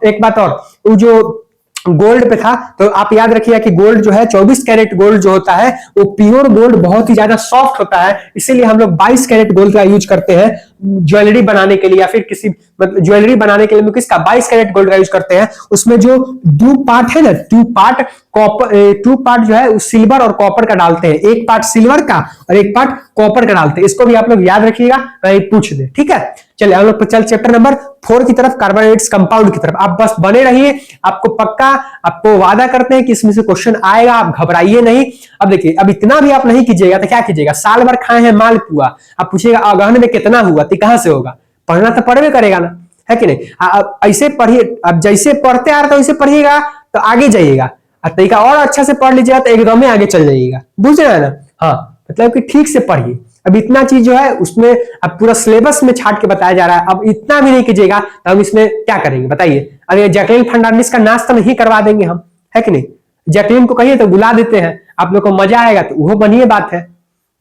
एक बात और, जो गोल्ड पे था तो आप याद रखिएगा कि गोल्ड जो है 24 कैरेट गोल्ड जो होता है वो प्योर गोल्ड बहुत ही ज्यादा सॉफ्ट होता है, इसीलिए हम लोग 22 कैरेट गोल्ड का यूज करते हैं ज्वेलरी बनाने के लिए, या फिर किसी मतलब ज्वेलरी बनाने के लिए किसका 22 कैरेट गोल्ड का यूज करते हैं। उसमें जो 2 पार्ट है ना, 2 पार्ट कॉपर, 2 पार्ट जो है सिल्वर और कॉपर का डालते हैं, एक पार्ट सिल्वर का और एक पार्ट कॉपर का डालते हैं। इसको भी आप लोग याद रखिएगा, कहीं पूछ दे, ठीक है। चलिए हम लोग चल चैप्टर नंबर 4 की तरफ, कार्बोनेट्स कंपाउंड की तरफ। आप बस बने रहिए, आपको पक्का, आपको वादा करते हैं कि इसमें से क्वेश्चन आएगा, आप घबराइए नहीं। अब देखिए, अब इतना भी आप नहीं कीजिएगा तो क्या कीजिएगा, साल भर खाए हैं मालपुआ, आप पूछिएगा अगहन में कितना हुआ, तो कहां से होगा, पढ़ना तो पढ़वे करेगा ना, है कि नहीं। अब ऐसे पढ़िए, अब जैसे पढ़ते आ रहे तो वैसे पढ़िएगा तो आगे जाइएगा, और तरीका और अच्छा से पढ़ लीजिएगा तो एकदम में आगे चल जाइएगा, बुझ रहे हैं ना। हाँ, मतलब कि ठीक से पढ़िए। अब इतना चीज जो है उसमें अब पूरा सिलेबस में छाट के बताया जा रहा है, अब इतना भी नहीं कीजिएगा तो हम इसमें क्या करेंगे बताइए। अब ये जैकलीन फर्नांडिस का नाच तो नहीं करवा देंगे हम, है कि नहीं। जैकलीन को कहिए तो बुला देते हैं, आप लोग को मजा आएगा तो वो बढ़िया बात है,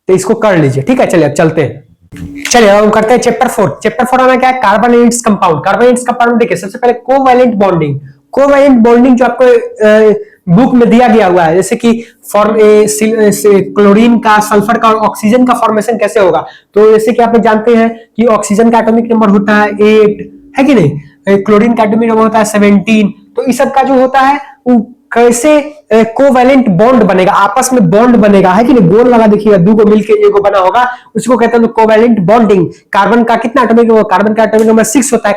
तो इसको कर लीजिए। ठीक है, चलिए अब चलते हैं। चलिए अब हम करते हैं चैप्टर 4। चैप्टर 4 में क्या है, carbon and its compound. Carbon and its compound देखिए, सबसे पहले कोवैलेंट बॉन्डिंग। कोवैलेंट बॉन्डिंग जो आपको बुक में दिया गया हुआ है, जैसे कि क्लोरीन का, सल्फर का और ऑक्सीजन का फॉर्मेशन कैसे होगा। तो जैसे कि आप लोग जानते हैं कि ऑक्सीजन का एटॉमिक नंबर होता है 8, है कि नहीं, क्लोरीन का एटॉमिक नंबर होता है 17। तो इस सब का जो होता है वो कैसे कोवैलेंट बॉन्ड बनेगा, आपस में बॉन्ड बनेगा, है कि नहीं। गोल वाला देखिएगा, दो को मिलके एगो बना होगा, उसको कहते हैं कोवैलेंट बॉन्डिंग। कार्बन का कितना एटॉमिक नंबर, कार्बन का एटॉमिक नंबर 6 होता है।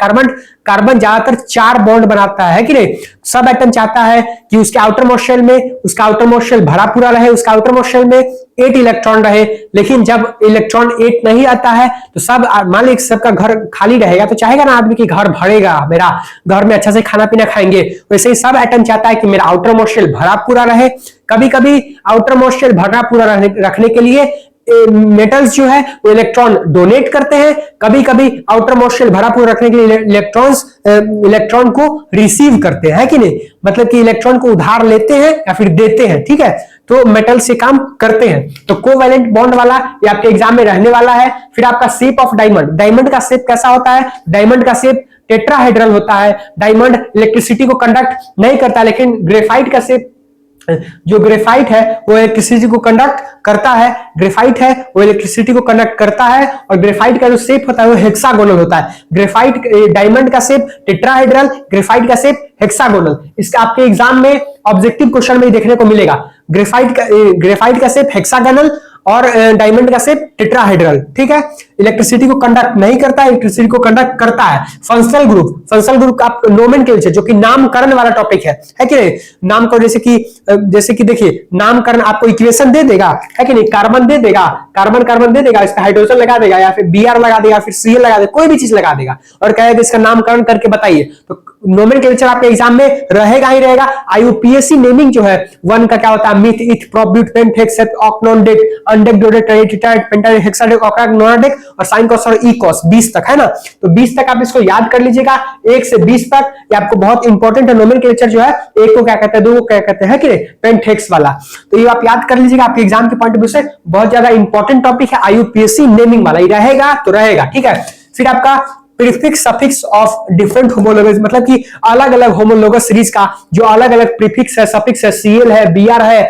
कार्बन ज्यादातर 4 बॉन्ड बनाता है कि नहीं। सब एटम चाहता है कि उसके आउटर मोस्ट शेल में, उसका आउटर मोस्ट शेल भरा पूरा रहे, उसका आउटर मोस्ट शेल में 8 इलेक्ट्रॉन रहे। लेकिन जब इलेक्ट्रॉन 8 नहीं आता है तो सब, मान लीजिए सबका घर खाली रहेगा तो चाहेगा ना आदमी कि घर भरेगा, मेरा घर में अच्छा से खाना पीना खाएंगे। वैसे ही सब एटम चाहता है कि मेरा आउटर मोस्ट शेल भरा पूरा रहे। कभी कभी आउटर मोस्ट शेल भरा पूरा रखने के लिए मेटल्स जो है वो इलेक्ट्रॉन डोनेट करते हैं। कभी कभी आउटर मोस्ट शेल भरा पूरा रखने के लिए इलेक्ट्रॉन को रिसीव करते हैं, है कि नहीं। मतलब कि इलेक्ट्रॉन को उधार लेते हैं या फिर देते हैं, ठीक है। तो मेटल से काम करते हैं। तो कोवैलेंट बॉन्ड वाला ये आपके एग्जाम में रहने वाला है। फिर आपका शेप ऑफ डायमंड। डायमंड का शेप कैसा होता है, डायमंड का शेप टेट्राहेड्रल होता है। डायमंड इलेक्ट्रिसिटी को कंडक्ट नहीं करता, लेकिन ग्रेफाइट का शेप, जो ग्रेफाइट है वो इलेक्ट्रिसिटी को कंडक्ट करता है। ग्रेफाइट है वो इलेक्ट्रिसिटी को कंडक्ट करता है। और ग्रेफाइट का जो शेप होता है वो हेक्सागोनल होता है। ग्रेफाइट, डायमंड का शेप टेट्राहेड्रल, ग्रेफाइट का शेप हेक्सागोनल। इसका आपके एग्जाम में ऑब्जेक्टिव क्वेश्चन में देखने को मिलेगा। ग्रेफाइट का शेप हेक्सागोनल और डायमंड का शेप टेट्राहेड्रल, ठीक है। इलेक्ट्रिसिटी को कंडक्ट नहीं करता है, इलेक्ट्रिसिटी को कंडक्ट करता है। फंक्शनल ग्रुप आप नोमेनक्लेचर, जो कि नामकरण वाला टॉपिक है कि नहीं। नामकरण जैसे कि देखिए, नामकरण आपको इक्वेशन दे देगा, है कि नहीं। कार्बन दे देगा, कार्बन दे देगा, इसका हाइड्रोजन लगा देगा या फिर Br लगा देगा, फिर Cl लगा देगा, कोई भी चीज लगा देगा और कहेगा इसका नामकरण करके बताइए। तो नोमेनक्लेचर आपके एग्जाम में रहेगा ही रहेगा। IUPAC नेमिंग जो है, 1 का क्या होता है, meth, eth, prop, but, pent, hex, octane, dec, undec, dodec, tetradec, pentadec, hexadec, octadec, nonadec और साइन कॉस और ई कॉस, 20 तक, है ना। तो 20 तक आप इसको याद कर लीजिएगा, 1 से 20 तक। ये आपको बहुत इंपॉर्टेंट है। नोमेनक्लेचर जो है, 1 को क्या कहते हैं, 2 को क्या कहते हैं, कि नहीं, पेंट, हेक्स वाला। तो ये आप याद कर लीजिएगा, आपके एग्जाम के पॉइंट ऑफ व्यू से बहुत ज्यादा इंपॉर्टेंट टॉपिक है। IUPAC नेमिंग वाला, ये रहेगा तो रहेगा, ठीक है। फिर आपका prefix suffix of different homologous, मतलब कि अलग अलग होमोलोगस सीरीज का जो अलग अलग प्रीफिक्स है, सफिक्स है, Cl है, Br है,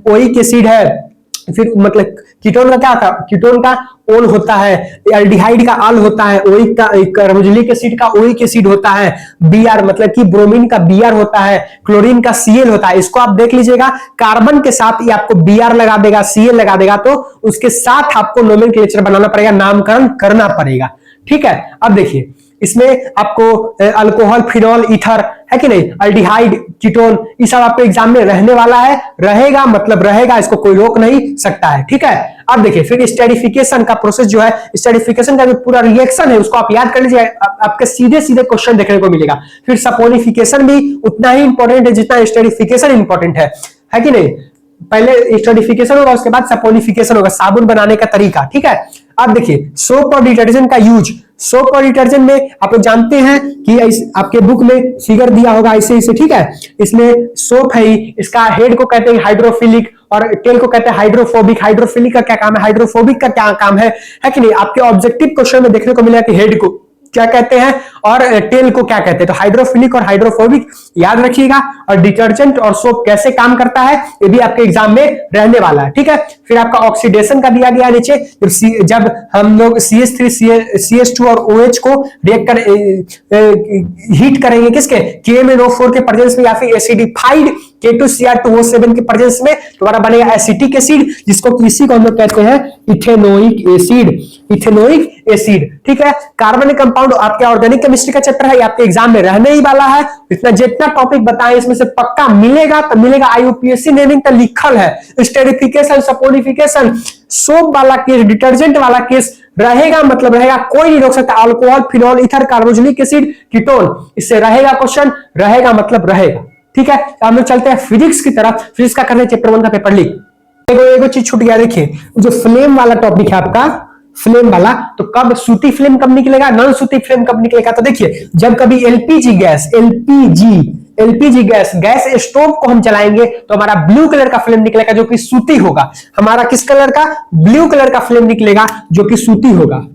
ओइक एसिड है। फिर मतलब कीटोन का क्या था, कीटोन का ओन होता है, एल्डिहाइड का अल होता है, ओइक का, कार्बोक्सिलिक एसिड का ओइक एसिड होता है, Br मतलब कि ब्रोमीन का Br होता है, क्लोरीन का Cl होता है। इसको आप देख लीजिएगा, कार्बन के साथ ये आपको Br लगा देगा, Cl लगा देगा, तो उसके साथ आपको नोमेनक्लेचर बनाना पड़ेगा, नामकरण करना पड़ेगा, ठीक है। अब देखिए, इसमें आपको अल्कोहल, फिनॉल, ईथर, है कि नहीं, एल्डिहाइड, कीटोन, ये सब आपके एग्जाम में रहने वाला है। रहेगा मतलब रहेगा, इसको कोई रोक नहीं सकता है, ठीक है। अब देखिए, फिर स्टेरिफिकेशन का प्रोसेस जो है, स्टेरिफिकेशन का जो पूरा रिएक्शन है उसको आप याद कर लीजिए, आपके सीधे सीधे क्वेश्चन देखने को मिलेगा। फिर सपोनिफिकेशन भी उतना ही इंपॉर्टेंट है जितना स्टेरिफिकेशन इंपॉर्टेंट है कि नहीं। पहले स्टेरिफिकेशन होगा, उसके बाद सपोनिफिकेशन होगा, साबुन बनाने का तरीका, ठीक है। अब देखिए, सोप और डिटर्जेंट का यूज। सोप और डिटर्जेंट में आप लोग जानते हैं कि आपके बुक में फिगर दिया होगा ऐसे ऐसे, ठीक है। इसमें सोप है, इसका हेड को कहते हैं हाइड्रोफिलिक और टेल को कहते हैं हाइड्रोफोबिक। हाइड्रोफिलिक का क्या काम है, हाइड्रोफोबिक का क्या काम है कि नहीं। आपके ऑब्जेक्टिव क्वेश्चन में देखने को मिला कि हेड को क्या कहते हैं और टेल को क्या कहते हैं। तो हाइड्रोफिलिक और हाइड्रोफोबिक याद रखिएगा। और डिटर्जेंट और सोप कैसे काम करता है ये भी आपके एग्जाम में रहने वाला है, ठीक है। फिर आपका ऑक्सीडेशन का दिया गया नीचे, जब हम लोग CH3 CH2 और OH को रिएक्ट कर हीट करेंगे किसके, KMnO4 के प्रेजेंस में या फिर एसिडिफाइड K2Cr2O7 के प्रेजेंस में, तुम्हारा बनेगा एसिटिक एसिड, जिसको किसी को हम लोग कहते हैं इथेनोइक एसिड। इथेनोइक एसिड, ठीक है। कार्बनिक कंपाउंड आपके ऑर्गेनिक केमिस्ट्री का चैप्टर है, आपके एग्जाम में रहने ही वाला है। इतना जितना टॉपिक बताएं इसमें से पक्का मिलेगा तो मिलेगा। IUPAC नेमिंग तो लिखल है, स्टेरिफिकेशन, सपोनिफिकेशन, सोप वाला केस, डिटर्जेंट वाला केस रहेगा मतलब रहेगा, कोई नहीं रोक सकता। Alcohol, phenol, ether, carboxylic acid, ketone, इससे रहेगा क्वेश्चन, रहेगा मतलब रहेगा, ठीक है। हम लोग चलते हैं फिजिक्स की तरफ। फिजिक्स का करने चैप्टर 1 का पेपर लीक। एगो चीज छूट गया, देखिए जो फ्लेम वाला टॉपिक है आपका, फ्लेम वाला, तो कब सूती फ्लेम कब निकलेगा, नॉन सूती फ्लेम कब निकलेगा। तो देखिए जब कभी एलपीजी गैस स्टोव को हम चलाएंगे तो हमारा ब्लू कलर का फ्लेम निकलेगा जो कि सूती होगा। हमारा किस कलर का, ब्लू कलर का फ्लेम निकलेगा जो कि सूती होगा,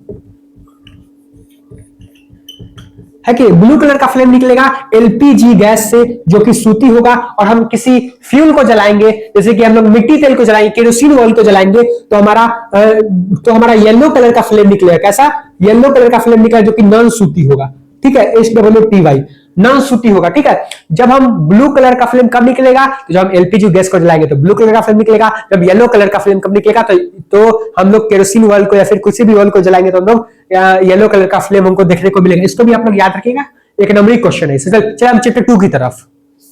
है कि ब्लू कलर का फ्लेम निकलेगा एलपीजी गैस से जो कि सूती होगा। और हम किसी फ्यूल को जलाएंगे, जैसे कि हम लोग मिट्टी तेल को जलाएंगे, केरोसिन ऑयल को जलाएंगे, तो हमारा येलो कलर का फ्लेम निकलेगा। कैसा, येलो कलर का फ्लेम निकलेगा जो कि नॉन सूती होगा। ठीक है, SWTY नॉन सूती होगा। ठीक है, जब हम ब्लू कलर का फ्लेम कब निकलेगा, तो जब हम एलपीजी गैस को जलाएंगे तो ब्लू कलर का फ्लेम निकलेगा। जब येलो कलर का फ्लेम कब निकलेगा, तो हम लोग केरोसिन ऑयल को या फिर किसी भी ऑयल को जलाएंगे तो हम लोग येलो कलर का फ्लेम हमको देखने को मिलेगा। इसको भी आप लोग याद रखिएगा, एक नंबर क्वेश्चन है। चलिए हम चैप्टर 2 की तरफ।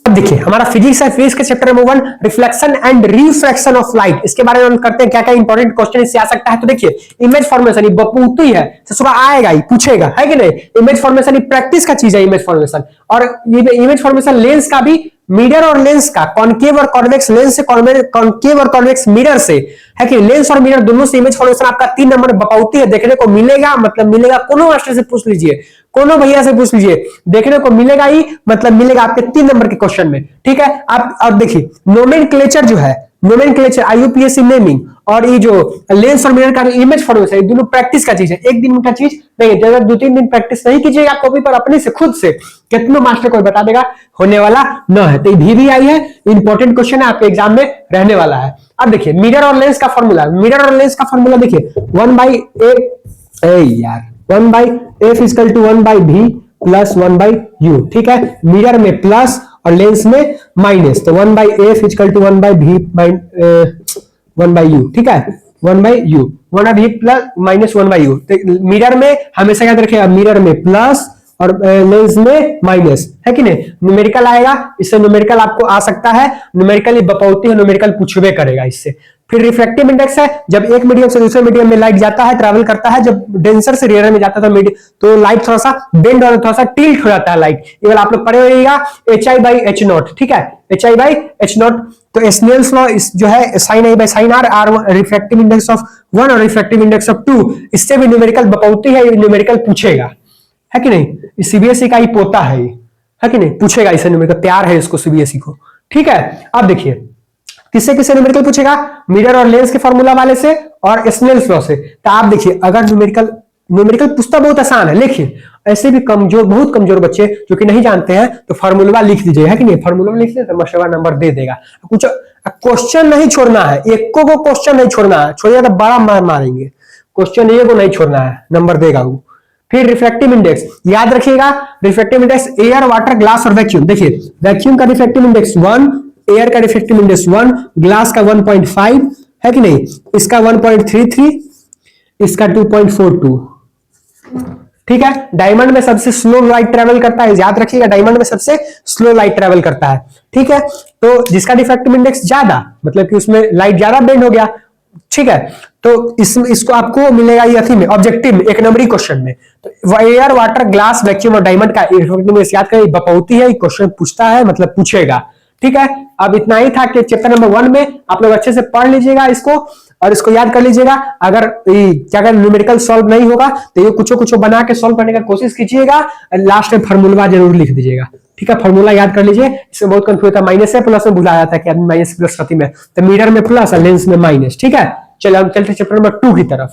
अब देखिए हमारा फिजिक्स है, फिजिक्स के chapter number 1 reflection and refraction of light. इसके बारे में हम करते हैं क्या क्या इंपॉर्टेंट क्वेश्चन इससे आ सकता है। तो देखिए इमेज फॉर्मेशन, ये बपूती है, सुबह आएगा ही, पूछेगा, है कि नहीं। इमेज फॉर्मेशन ये प्रैक्टिस का चीज है, इमेज फॉर्मेशन। और ये इमेज फॉर्मेशन लेंस का भी, मिरर और लेंस का, कॉनकेव और कॉन्वेक्स लेंस से, कॉनकेव और कॉन्वेक्स मिरर से, है कि लेंस और मिरर दोनों से इमेज फॉर्मेशन आपका 3 नंबर बपौती है देखने को मिलेगा। मतलब मिलेगा, कोनो मास्टर से पूछ लीजिए, कोनो भैया से पूछ लीजिए, देखने को मिलेगा ही, मतलब मिलेगा आपके 3 नंबर के क्वेश्चन में। ठीक है, आप अब देखिए नोमेनक्लेचर जो है, नोमेनक्लेचर IUPAC नेमिंग और ये जो लेंस और मिरर का जो इमेज फॉर्मेशन है, दोनों प्रैक्टिस का चीज है, एक दिन का चीज नहीं। अगर 2-3 दिन प्रैक्टिस नहीं कीजिएगा कॉपी पर अपने से खुद से, कितना मास्टर कोई बता देगा, होने वाला न है। तो भी आई है, इंपॉर्टेंट क्वेश्चन है, आपके एग्जाम में रहने वाला है। अब देखिए मिरर और लेंस का फॉर्मूला, मिरर और लेंस का फॉर्मूला देखिए 1/f equal to 1/v plus 1/u। ठीक है, मिरर में प्लस और लेंस में माइनस, तो 1/f equal to 1/v 1/u। ठीक है, 1/u, 1/v plus minus 1/u। तो मिरर में हमेशा याद रखिएगा, मिरर में प्लस और लेंस में माइनस, है कि नहीं। न्यूमेरिकल आएगा, इससे न्यूमेरिकल आपको आ सकता है, न्यूमेरिकल बपौती है, न्यूमेरिकल पूछवे करेगा इससे। फिर रिफ्रैक्टिव इंडेक्स है, जब एक मीडियम से दूसरे मीडियम में लाइट जाता है, ट्रैवल करता है, जब डेंसर से रेयर में जाता है तो लाइट थोड़ा सा बेंड और थोड़ा सा टिल्ट हो जाता है लाइट। ये वाला आप लोग पढ़े होइएगा, HI/H0। ठीक है, HI/H0। तो स्नेल्स लॉ जो है sin I by sin R, refractive index of 1 और रिफ्रैक्टिव इंडेक्स ऑफ 2, इससे भी न्यूमेरिकल बपौती है, न्यूमेरिकल पूछेगा, है कि नहीं। सीबीएसई का ही पोता है कि नहीं, पूछेगा इसे न्यूमेरिकल, प्यार है इसको सीबीएसई को। ठीक है, अब देखिए किससे किससे न्यूमेरिकल पूछेगा, मिरर और लेंस के फॉर्मूला वाले से और स्नेल्स लॉ से। तो आप देखिए अगर न्यूमेरिकल पूछता बहुत आसान है, लेकिन ऐसे भी कमजोर, बहुत कमजोर बच्चे जो कि नहीं जानते हैं, तो फॉर्मूला लिख दीजिए, है कि नहीं। फॉर्मूला लिख दीजिए तो मास्टर नंबर दे देगा। कुछ क्वेश्चन नहीं छोड़ना है, एक को क्वेश्चन नहीं छोड़ना है, छोड़िए तो बड़ा मार मारेंगे। क्वेश्चन एक को नहीं छोड़ना है, नंबर देगा वो। फिर रिफ्रैक्टिव इंडेक्स याद रखिएगा, refractive index air, water, glass और वैक्यूम। देखिए वैक्यूम का रिफ्रैक्टिव इंडेक्स 1, एयर का रिफ्रैक्टिव इंडेक्स 1, ग्लास का 1.5, है कि नहीं, इसका 1.33, इसका 2.42। ठीक है, डायमंड में सबसे स्लो लाइट ट्रेवल करता है, याद रखिएगा, डायमंड में सबसे स्लो लाइट ट्रेवल करता है। ठीक है, तो जिसका रिफ्रैक्टिव इंडेक्स ज्यादा, मतलब कि उसमें लाइट ज्यादा बेंड हो गया। ठीक है, तो इसको आपको मिलेगा ये अथी में, ऑब्जेक्टिव में, एक नंबरी क्वेश्चन में। तो एयर, वाटर, ग्लास, वैक्यूम और डायमंड का याद करिए, बपौती है, क्वेश्चन पूछता है, मतलब पूछेगा। ठीक है, अब इतना ही था कि चैप्टर नंबर 1 में आप लोग अच्छे से पढ़ लीजिएगा इसको और इसको याद कर लीजिएगा। अगर न्यूमेरिकल सॉल्व नहीं होगा तो ये कुछ बना के सॉल्व करने का कोशिश कीजिएगा, लास्ट में फॉर्मूला जरूर लिख दीजिएगा। ठीक है, फॉर्मूला याद कर लीजिए, इसमें बहुत कंफ्यूज था, माइनस से प्लस में बुलाया था कि माइनस प्लस कथी में, तो मिरर में प्लस और लेंस में माइनस। ठीक है, चलो हम चलते चैप्टर नंबर 2 की तरफ।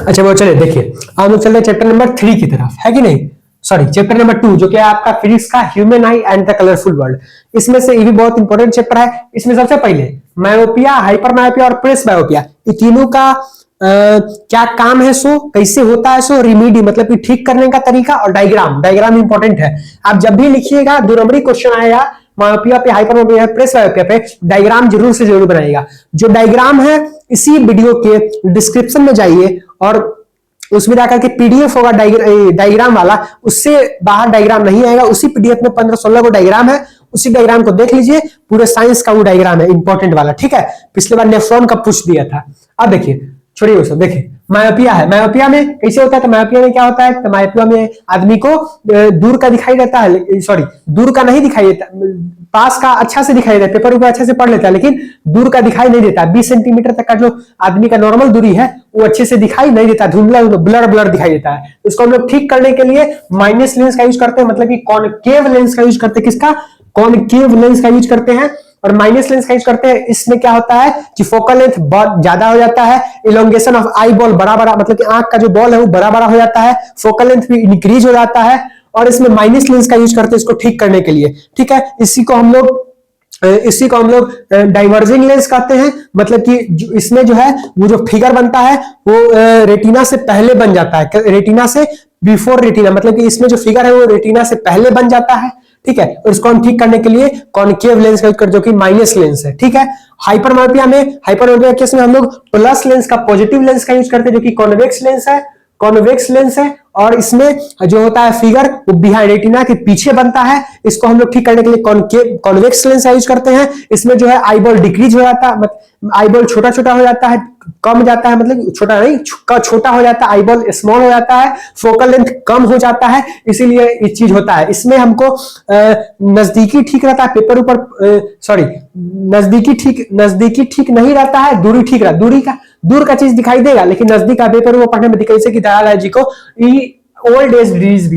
अच्छा वो चले देखिए, हम लोग चलते चैप्टर नंबर 3 की तरफ, है कि नहीं, सॉरी चैप्टर नंबर 2 जो कि आपका फिजिक्स का human I and the colourful world. इसमें से ये भी बहुत इंपॉर्टेंट चैप्टर है। इसमें सबसे पहले मायोपिया, हाइपर मायोपिया और प्रेस मायोपिया, ये तीनों का क्या काम है, सो कैसे होता है, सो रिमीडी मतलब कि ठीक करने का तरीका, और डायग्राम इंपॉर्टेंट है। आप जब भी लिखिएगा 2 नंबरी क्वेश्चन आएगा मायोपिया पे, हाइपर मायोपिया, प्रेस मायोपिया पे, डायग्राम जरूर से जरूर बनाइएगा। जो डायग्राम है इसी वीडियो के डिस्क्रिप्शन में जाइए और उसमें जाकर के पीडीएफ होगा डायग्राम वाला, उससे बाहर डायग्राम नहीं आएगा। उसी पीडीएफ में 15-16 को डायग्राम है, उसी डायग्राम को देख लीजिए, पूरे साइंस का वो डायग्राम है इंपॉर्टेंट वाला। ठीक है, पिछले बार नेफ्रॉन का पूछ दिया था। अब देखिए छोड़िए वो सब। देखिए मायोपिया है, मायोपिया में कैसे होता है, तो मायोपिया में क्या होता है, तो मायोपिया में आदमी को दूर का दिखाई देता है, सॉरी दूर का नहीं दिखाई देता, पास का अच्छा से दिखाई देता है, पेपर ऊपर अच्छे से पढ़ लेता है, लेकिन दूर का दिखाई नहीं देता। 20 सेंटीमीटर तक का जो आदमी का नॉर्मल दूरी है वो अच्छे से दिखाई नहीं देता, धुंधला ब्लर ब्लर दिखाई देता है। इसको हम लोग ठीक करने के लिए माइनस लेंस का यूज करते हैं, मतलब कि कॉनकेव लेंस का यूज करते हैं। किसका? कॉनकेव लेंस का यूज करते हैं और माइनस लेंस का यूज करते हैं। इसमें क्या होता है कि फोकल लेंथ बहुत ज्यादा हो जाता है, इलोंगेशन ऑफ आई बॉल बड़ा बड़ा, मतलब कि आंख का जो बॉल है वो बड़ा बड़ा हो जाता है, फोकल लेंथ भी इंक्रीज हो जाता है, और इसमें माइनस लेंस का यूज करते हैं इसको ठीक करने के लिए। ठीक है, इसी को हम लोग डाइवर्जिंग लेंस कहते हैं, मतलब कि इसमें जो है वो जो फिगर बनता है वो रेटिना से पहले बन जाता है, रेटिना से बिफोर रेटिना, मतलब कि इसमें जो फिगर है वो रेटिना से पहले बन जाता है। ठीक है, और इसको हम ठीक करने के लिए कॉनकेव लेंस का यूज करते हैं, जो कि माइनस लेंस है। ठीक है, हाइपरमायोपिया केस में हम लोग प्लस लेंस का, पॉजिटिव लेंस का यूज करते हैं, जो कि कॉन्वेक्स लेंस है, और इसमें जो होता है फिगर वो बिहाइंड रेटिना के पीछे बनता है। इसको हम लोग ठीक करने के लिए कॉन्वेक्स लेंस का यूज करते हैं। इसमें जो है आईबॉल डिक्रीज हो जाता है, आईबॉल छोटा छोटा हो जाता है, कम जाता है, मतलब छोटा नहीं, छोटा हो जाता है, आईबॉल स्मॉल हो जाता है, फोकल लेंथ कम हो जाता है, इसीलिए ये चीज होता है। इसमें हमको नजदीकी ठीक रहता है, पेपर ऊपर सॉरी नजदीकी ठीक नहीं रहता है, दूरी ठीक रहता, दूर का चीज दिखाई देगा, लेकिन नजदीक का पेपर वो पढ़ने में दिखाई, जैसे कि दयाल जी को ओल्ड एज डिजीज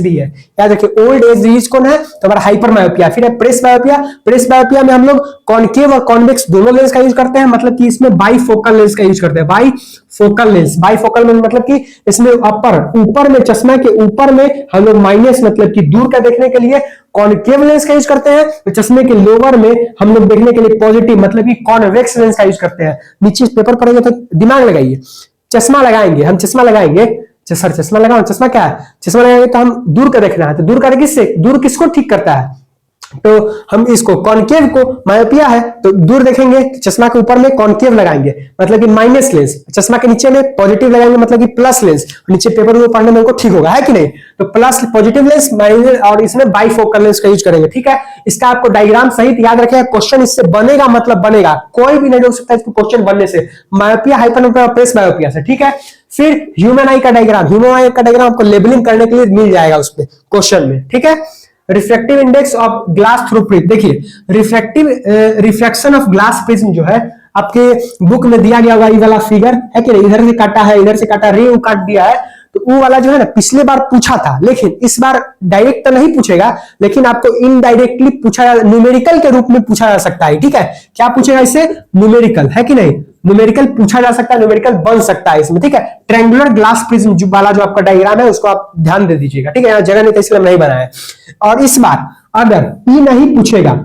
भी है, याद रखिए। ओल्ड एज डिजीज कौन है, तो हमारा हाइपरमायोपिया। फिर है प्रेस बायोपिया में हम लोग कॉनकेव और कॉन्वेक्स दोनों लेंस का यूज करते हैं, मतलब कि इसमें बाईफोकल लेंस का यूज करते हैं। बाईफोकल लेंस मतलब कि इसमें ऊपर में, चश्मा के ऊपर में हम लोग माइनस, मतलब कि दूर का देखने के लिए कॉनकेव लेंस का यूज करते हैं, तो चश्मे के लोअर में हम लोग देखने के लिए पॉजिटिव, मतलब कि कॉन्वेक्स लेंस का यूज करते हैं। नीचे पेपर पढ़ेंगे तो दिमाग लगाइए, चश्मा लगाएंगे, सर चश्मा लगाओ, चश्मा क्या है, चश्मा लगाएंगे तो हम दूर का देखना है, तो दूर का किससे, दूर किसको ठीक करता है, तो हम इसको कॉनकेव को, मायोपिया है तो दूर देखेंगे, चश्मा के ऊपर में कॉनकेव लगाएंगे, मतलब कि माइनस लेंस, चश्मा के नीचे में पॉजिटिव लगाएंगे, मतलब कि प्लस लेंस, नीचे पेपर में पढ़ने में उनको ठीक होगा, है कि नहीं। तो प्लस पॉजिटिव लेंस, माइनस, और इसमें बाईफोकल लेंस का यूज करेंगे। ठीक है, इसका आपको डायग्राम सहित याद रखेगा, क्वेश्चन इससे बनेगा, मतलब बनेगा, कोई भी नहीं रोक सकता इसको क्वेश्चन बनने से, मायोपिया, हाइपरमायोपिया, प्रेस बायोपिया से। ठीक है, फिर ह्यूमन आई का डायग्राम आपको लेबलिंग करने के लिए मिल जाएगा उसमें क्वेश्चन में। ठीक है, refractive index of glass through prism, देखिए रिफ्रैक्शन ऑफ ग्लास प्रिज्म जो है आपके बुक में दिया गया ये वाला फिगर है कि नहीं, इधर से काटा है, इधर से काटा, रे काट दिया है, तो वो वाला जो है ना पिछले बार पूछा था, लेकिन इस बार डायरेक्ट तो नहीं पूछेगा, लेकिन आपको इनडायरेक्टली पूछा, न्यूमेरिकल के रूप में पूछा जा सकता है। ठीक है, क्या पूछेगा इससे, न्यूमेरिकल, है कि नहीं, न्यूमेरिकल पूछा जा सकता है, न्यूमेरिकल बन सकता है इसमें। ठीक है, ट्रायंगुलर ग्लास प्रिज्म वाला जो आपका डायग्राम है उसको आप ध्यान दे दीजिएगा। ठीक है, यहाँ जगह नहीं, इसलिए नहीं बनाया है। और इस बार अगर ई नहीं पूछेगा,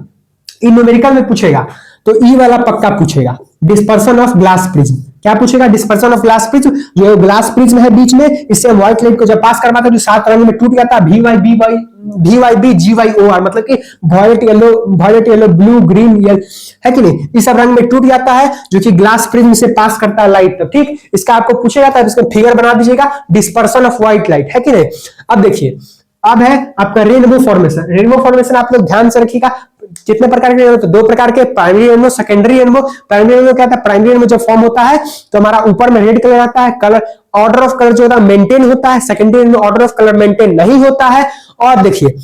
ई न्यूमेरिकल में पूछेगा, तो ई वाला पक्का पूछेगा, डिस्पर्सन ऑफ ग्लास प्रिज्म। क्या पूछेगा, डिस्पर्सन ऑफ ग्लास प्रिज्म, जो ग्लास प्रिज्म है बीच में, इससे हम व्हाइट लाइट को जब पास करवाते हैं जो 7 रंग में टूट जाता है, VYB GYOR, मतलब कि violet yellow blue green yellow, है कि नहीं, इस सब रंग में टूट जाता है, जो कि ग्लास प्रिज्म से पास करता है लाइट। तो ठीक, इसका आपको पूछेगा था, इसका फिगर बना दीजिएगा, डिस्पर्सन ऑफ व्हाइट लाइट, है कि नहीं। अब देखिए, अब है आपका रेनबो फॉर्मेशन आप लोग ध्यान से रखिएगा। कितने प्रकार के रेनबो, तो 2 प्रकार के, primary rainbow, secondary rainbow. Primary rainbow क्या होता है, प्राइमरी रेनबो जब फॉर्म होता है तो हमारा ऊपर में रेड कलर आता है, कलर ऑर्डर ऑफ कलर जो होता है मेंटेन होता है, secondary rainbow order of colour maintain नहीं होता है। और देखिए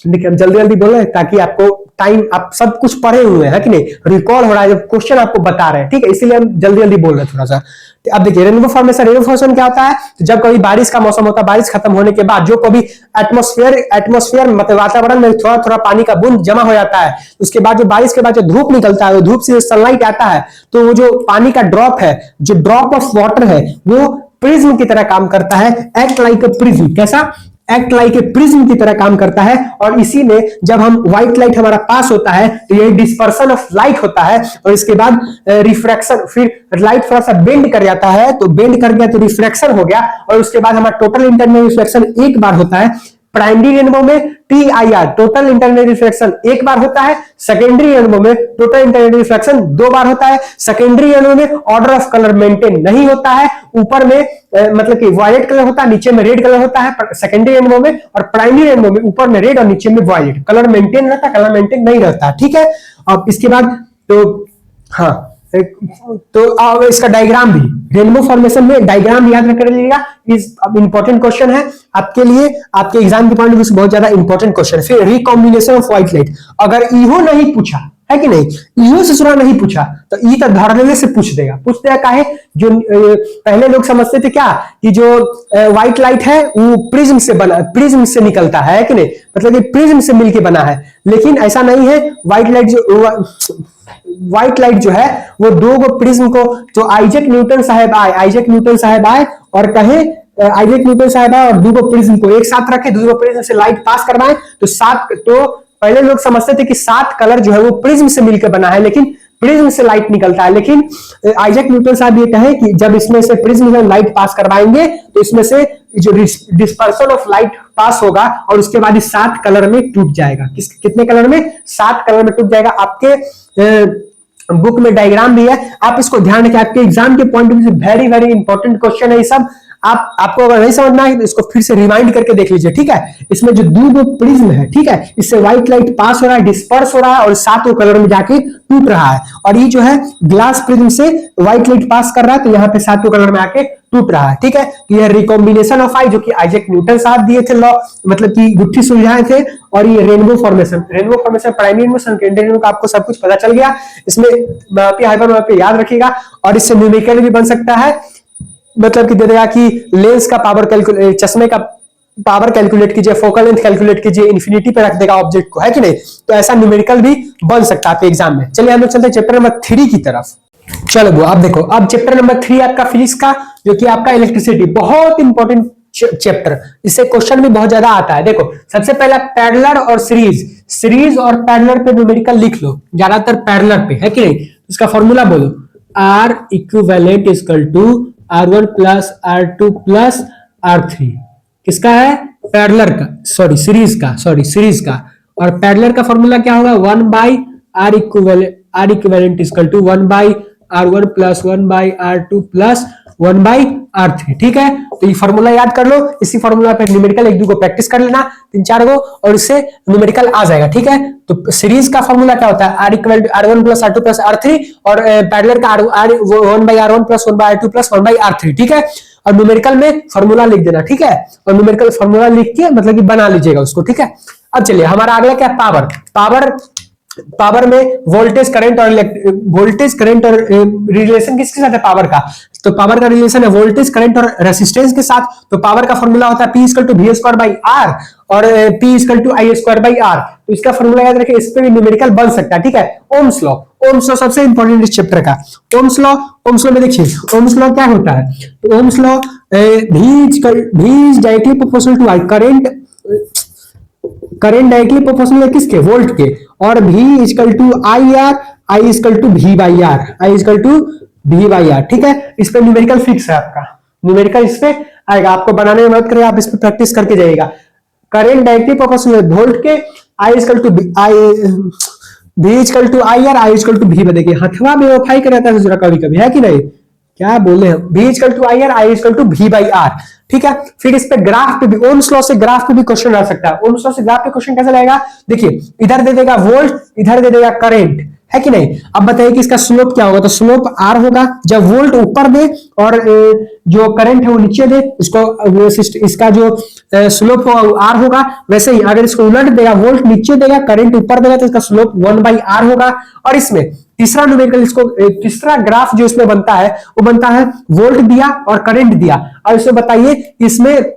हम जल्दी बोल रहे हैं ताकि आपको टाइम, आप सब कुछ पढ़े हुए हैं कि नहीं, रिकॉल हो रहा है जब क्वेश्चन आपको बता रहे हैं। ठीक है, इसीलिए हम जल्दी बोल रहे हैं थोड़ा सा। तो अब देखिए रेनबो फॉर्मेशन क्या होता है, तो जब कभी बारिश का मौसम होता है, बारिश खत्म होने के बाद जो कभी एटमॉस्फेयर मतलब वातावरण में थोड़ा पानी का बूंद जमा हो जाता है, उसके बाद जो बारिश के बाद जो धूप निकलता है, धूप से सनलाइट आता है, तो वो जो पानी का ड्रॉप है, जो ड्रॉप ऑफ वाटर है, वो प्रिज्म की तरह काम करता है, एक्ट लाइक अ प्रिज्म। कैसा, एक्ट लाइक ए प्रिज्म की तरह काम करता है। और इसी में जब हम व्हाइट लाइट हमारा पास होता है तो यही डिस्पर्सन ऑफ लाइट होता है, और इसके बाद रिफ्रैक्शन, फिर लाइट थोड़ा सा बेंड कर जाता है, तो बेंड कर गया तो रिफ्रैक्शन हो गया, और उसके बाद हमारा टोटल इंटरनल रिफ्लेक्शन एक बार होता है। प्राइमरी रेनबो में TIR टोटल इंटरनल रिफ्लेक्शन एक बार होता है, सेकेंडरी रेनबो में टोटल इंटरनल रिफ्लेक्शन 2 बार होता है। सेकेंडरी रेनबो में ऑर्डर ऑफ कलर मेंटेन नहीं होता है, ऊपर में मतलब कि वायलेट कलर होता है, नीचे में रेड कलर होता है सेकेंडरी रेनबो में, और प्राइमरी रेनबो में ऊपर में रेड और नीचे में वायलेट, कलर मेंटेन रहता है, कलर मेंटेन नहीं रहता। ठीक है, अब इसके बाद तो हाँ तो इसका डायग्राम भी, रेनबो फॉर्मेशन में डायग्राम भी याद रख लीजिएगा। इस इंपॉर्टेंट क्वेश्चन है आपके लिए, आपके एग्जाम के पॉइंट ऑफ व्यू से बहुत ज्यादा इंपॉर्टेंट क्वेश्चन है। फिर रिकॉम्बिनेशन ऑफ व्हाइट लाइट, अगर इहो नहीं पूछा है कि नहीं, इहो से सुरा नहीं पूछा तो ई तो धरने से पूछ देगा काहे, जो पहले लोग समझते थे क्या कि जो व्हाइट लाइट है वो प्रिज्म से बना, प्रिज्म से निकलता है कि नहीं, मतलब कि प्रिज्म से मिलके बना है, लेकिन ऐसा नहीं है। व्हाइट लाइट जो है वो दो गो प्रिज्म को, जो आइजैक न्यूटन साहब आए और कहे, आइजैक न्यूटन साहब आए और दो गो प्रिज्म को एक साथ रखे, दो गो प्रिज्म से लाइट पास करवाए तो पहले लोग समझते थे कि 7 कलर जो है वो प्रिज्म से मिलकर बना है, लेकिन प्रिज्म से लाइट निकलता है। लेकिन आइजैक न्यूटन साहब ये कहे कि जब इसमें से प्रिज्म में लाइट पास करवाएंगे तो इसमें से जो डिस्पर्सन ऑफ लाइट पास होगा और उसके बाद 7 कलर में टूट जाएगा। कितने कलर में? 7 कलर में टूट जाएगा। आपके बुक में डायग्राम भी है, आप इसको ध्यान रखें, आपके एग्जाम के पॉइंट ऑफ व्यू से वेरी वेरी इंपॉर्टेंट क्वेश्चन है ये सब। आपको अगर नहीं समझना है तो इसको फिर से रिमाइंड करके देख लीजिए, ठीक है। इसमें जो दो प्रिज्म है, ठीक है, इससे व्हाइट लाइट पास हो रहा है, डिस्पर्स हो रहा है और 7 कलर में जाके टूट रहा है। और ये जो है ग्लास प्रिज्म से व्हाइट लाइट पास कर रहा है तो यहाँ पे 7 कलर में आके टूट रहा है, ठीक है। यह रिकॉम्बिनेशन ऑफ आई जो कि आइजैक न्यूटन साहब दिए थे लॉ, मतलब कि गुत्थी सुलझाए थे। और ये rainbow formation primary rainbow, secondary rainbow का आपको सब कुछ पता चल गया। इसमें हाइपरमेट्री याद रखिएगा और इससे न्यूमेरिकल भी बन सकता है, मतलब कि दे देगा कि लेंस का पावर कैलकुलेट, चश्मे का पावर कैलकुलेट कीजिए, फोकल लेंथ कैलकुलेट कीजिए, इन्फिनिटी पे रख देगा ऑब्जेक्ट को, है कि नहीं। तो ऐसा न्यूमेरिकल भी बन सकता है आपके एग्जाम में। चलिए हम लोग चलते हैं चैप्टर नंबर 3 की तरफ। चलो वो अब देखो, अब चैप्टर नंबर 3 आपका फिजिक्स का, जो कि आपका इलेक्ट्रिसिटी, बहुत इंपॉर्टेंट चैप्टर, इससे क्वेश्चन भी बहुत ज्यादा आता है। देखो सबसे पहला पैरेलल और सीरीज और पैरेलल पे न्यूमेरिकल लिख लो, ज्यादातर पैरेलल पे, है कि नहीं। इसका फॉर्मूला बोलो, R equivalent equal to R1 plus R2 plus R3। किसका है? पैरेलल का, सीरीज का। और पैरेलल का फॉर्मूला क्या होगा? 1 by R equivalent equal to 1 by R1 plus 1 by R2 plus 1 by R3, ठीक है। तो ये फॉर्मूला याद कर लो, इसी फॉर्मूला पे न्यूमेरिकल 1-2 को प्रैक्टिस कर लेना, 3-4 को, और इससे न्यूमेरिकल आ जाएगा, ठीक है। तो सीरीज का फॉर्मूला क्या होता है? R equal to R1 plus R2 plus R3, और पैरेलल का 1 by R1 plus 1 by R2 plus 1 by R3, ठीक है। और न्यूमेरिकल में फॉर्मूला लिख देना, ठीक है। और न्यूमेरिकल फॉर्मूला लिख के मतलब कि बना लीजिएगा उसको, ठीक है। अब चलिए हमारा अगला क्या है? पावर में वोल्टेज करंट और रिलेशन किसके साथ है? पावर का। तो पावर का रिलेशन है वोल्टेज करंट और रेसिस्टेंस के साथ। तो पावर का फॉर्मूला होता है P equal to V square by R और P equal to I square by R. तो इसका फॉर्मूला याद रखिए, इस पे भी न्यूमेरिकल बन सकता है, ठीक है। ओम्स लॉ सबसे इंपॉर्टेंट इस चैप्टर का। ओम्स लॉ में देखिए ओम्स लॉ क्या होता है। तो Ohm's law V is directly proportional to I, current directly proportional है किसके? वोल्ट के। और V equal to IR, I equal to V by R, ठीक है। इस पे न्यूमेरिकल फिक्स है आपका, न्यूमेरिकल इस पे आएगा, आपको बनाने में मदद करेगा, आप इस पे प्रैक्टिस करके जाइएगा। करंट डायरेक्टली प्रोपोर्शनल है वोल्ट के, I equal to V equal to IR, I equal to V। देखिए हथवा में वफाई कर रहता है जरा कभी है कि नहीं, क्या बोले हम। V equal to IR, I equal to V by R, ठीक है। फिर इस पे ग्राफ पे भी, ओम्स लॉ से ग्राफ पे भी क्वेश्चन आ सकता है। ओम्स लॉ से ग्राफ पे क्वेश्चन कैसे लाएगा? देखिए इधर दे देगा वोल्ट, इधर दे देगा करंट, है कि नहीं। अब बताइए कि इसका स्लोप क्या होगा? तो स्लोप R होगा। जब वोल्ट ऊपर दे और जो करंट है वो नीचे दे, इसका जो स्लोप R होगा। वैसे ही अगर इसको उलट देगा, वोल्ट नीचे देगा, करंट ऊपर देगा, तो इसका स्लोप 1 बाई R होगा। और इसमें तीसरा न्यूमेरिकल, इसको तीसरा ग्राफ जो इसमें बनता है वो बनता है वोल्ट दिया और करंट दिया, और इसमें बताइए इसमें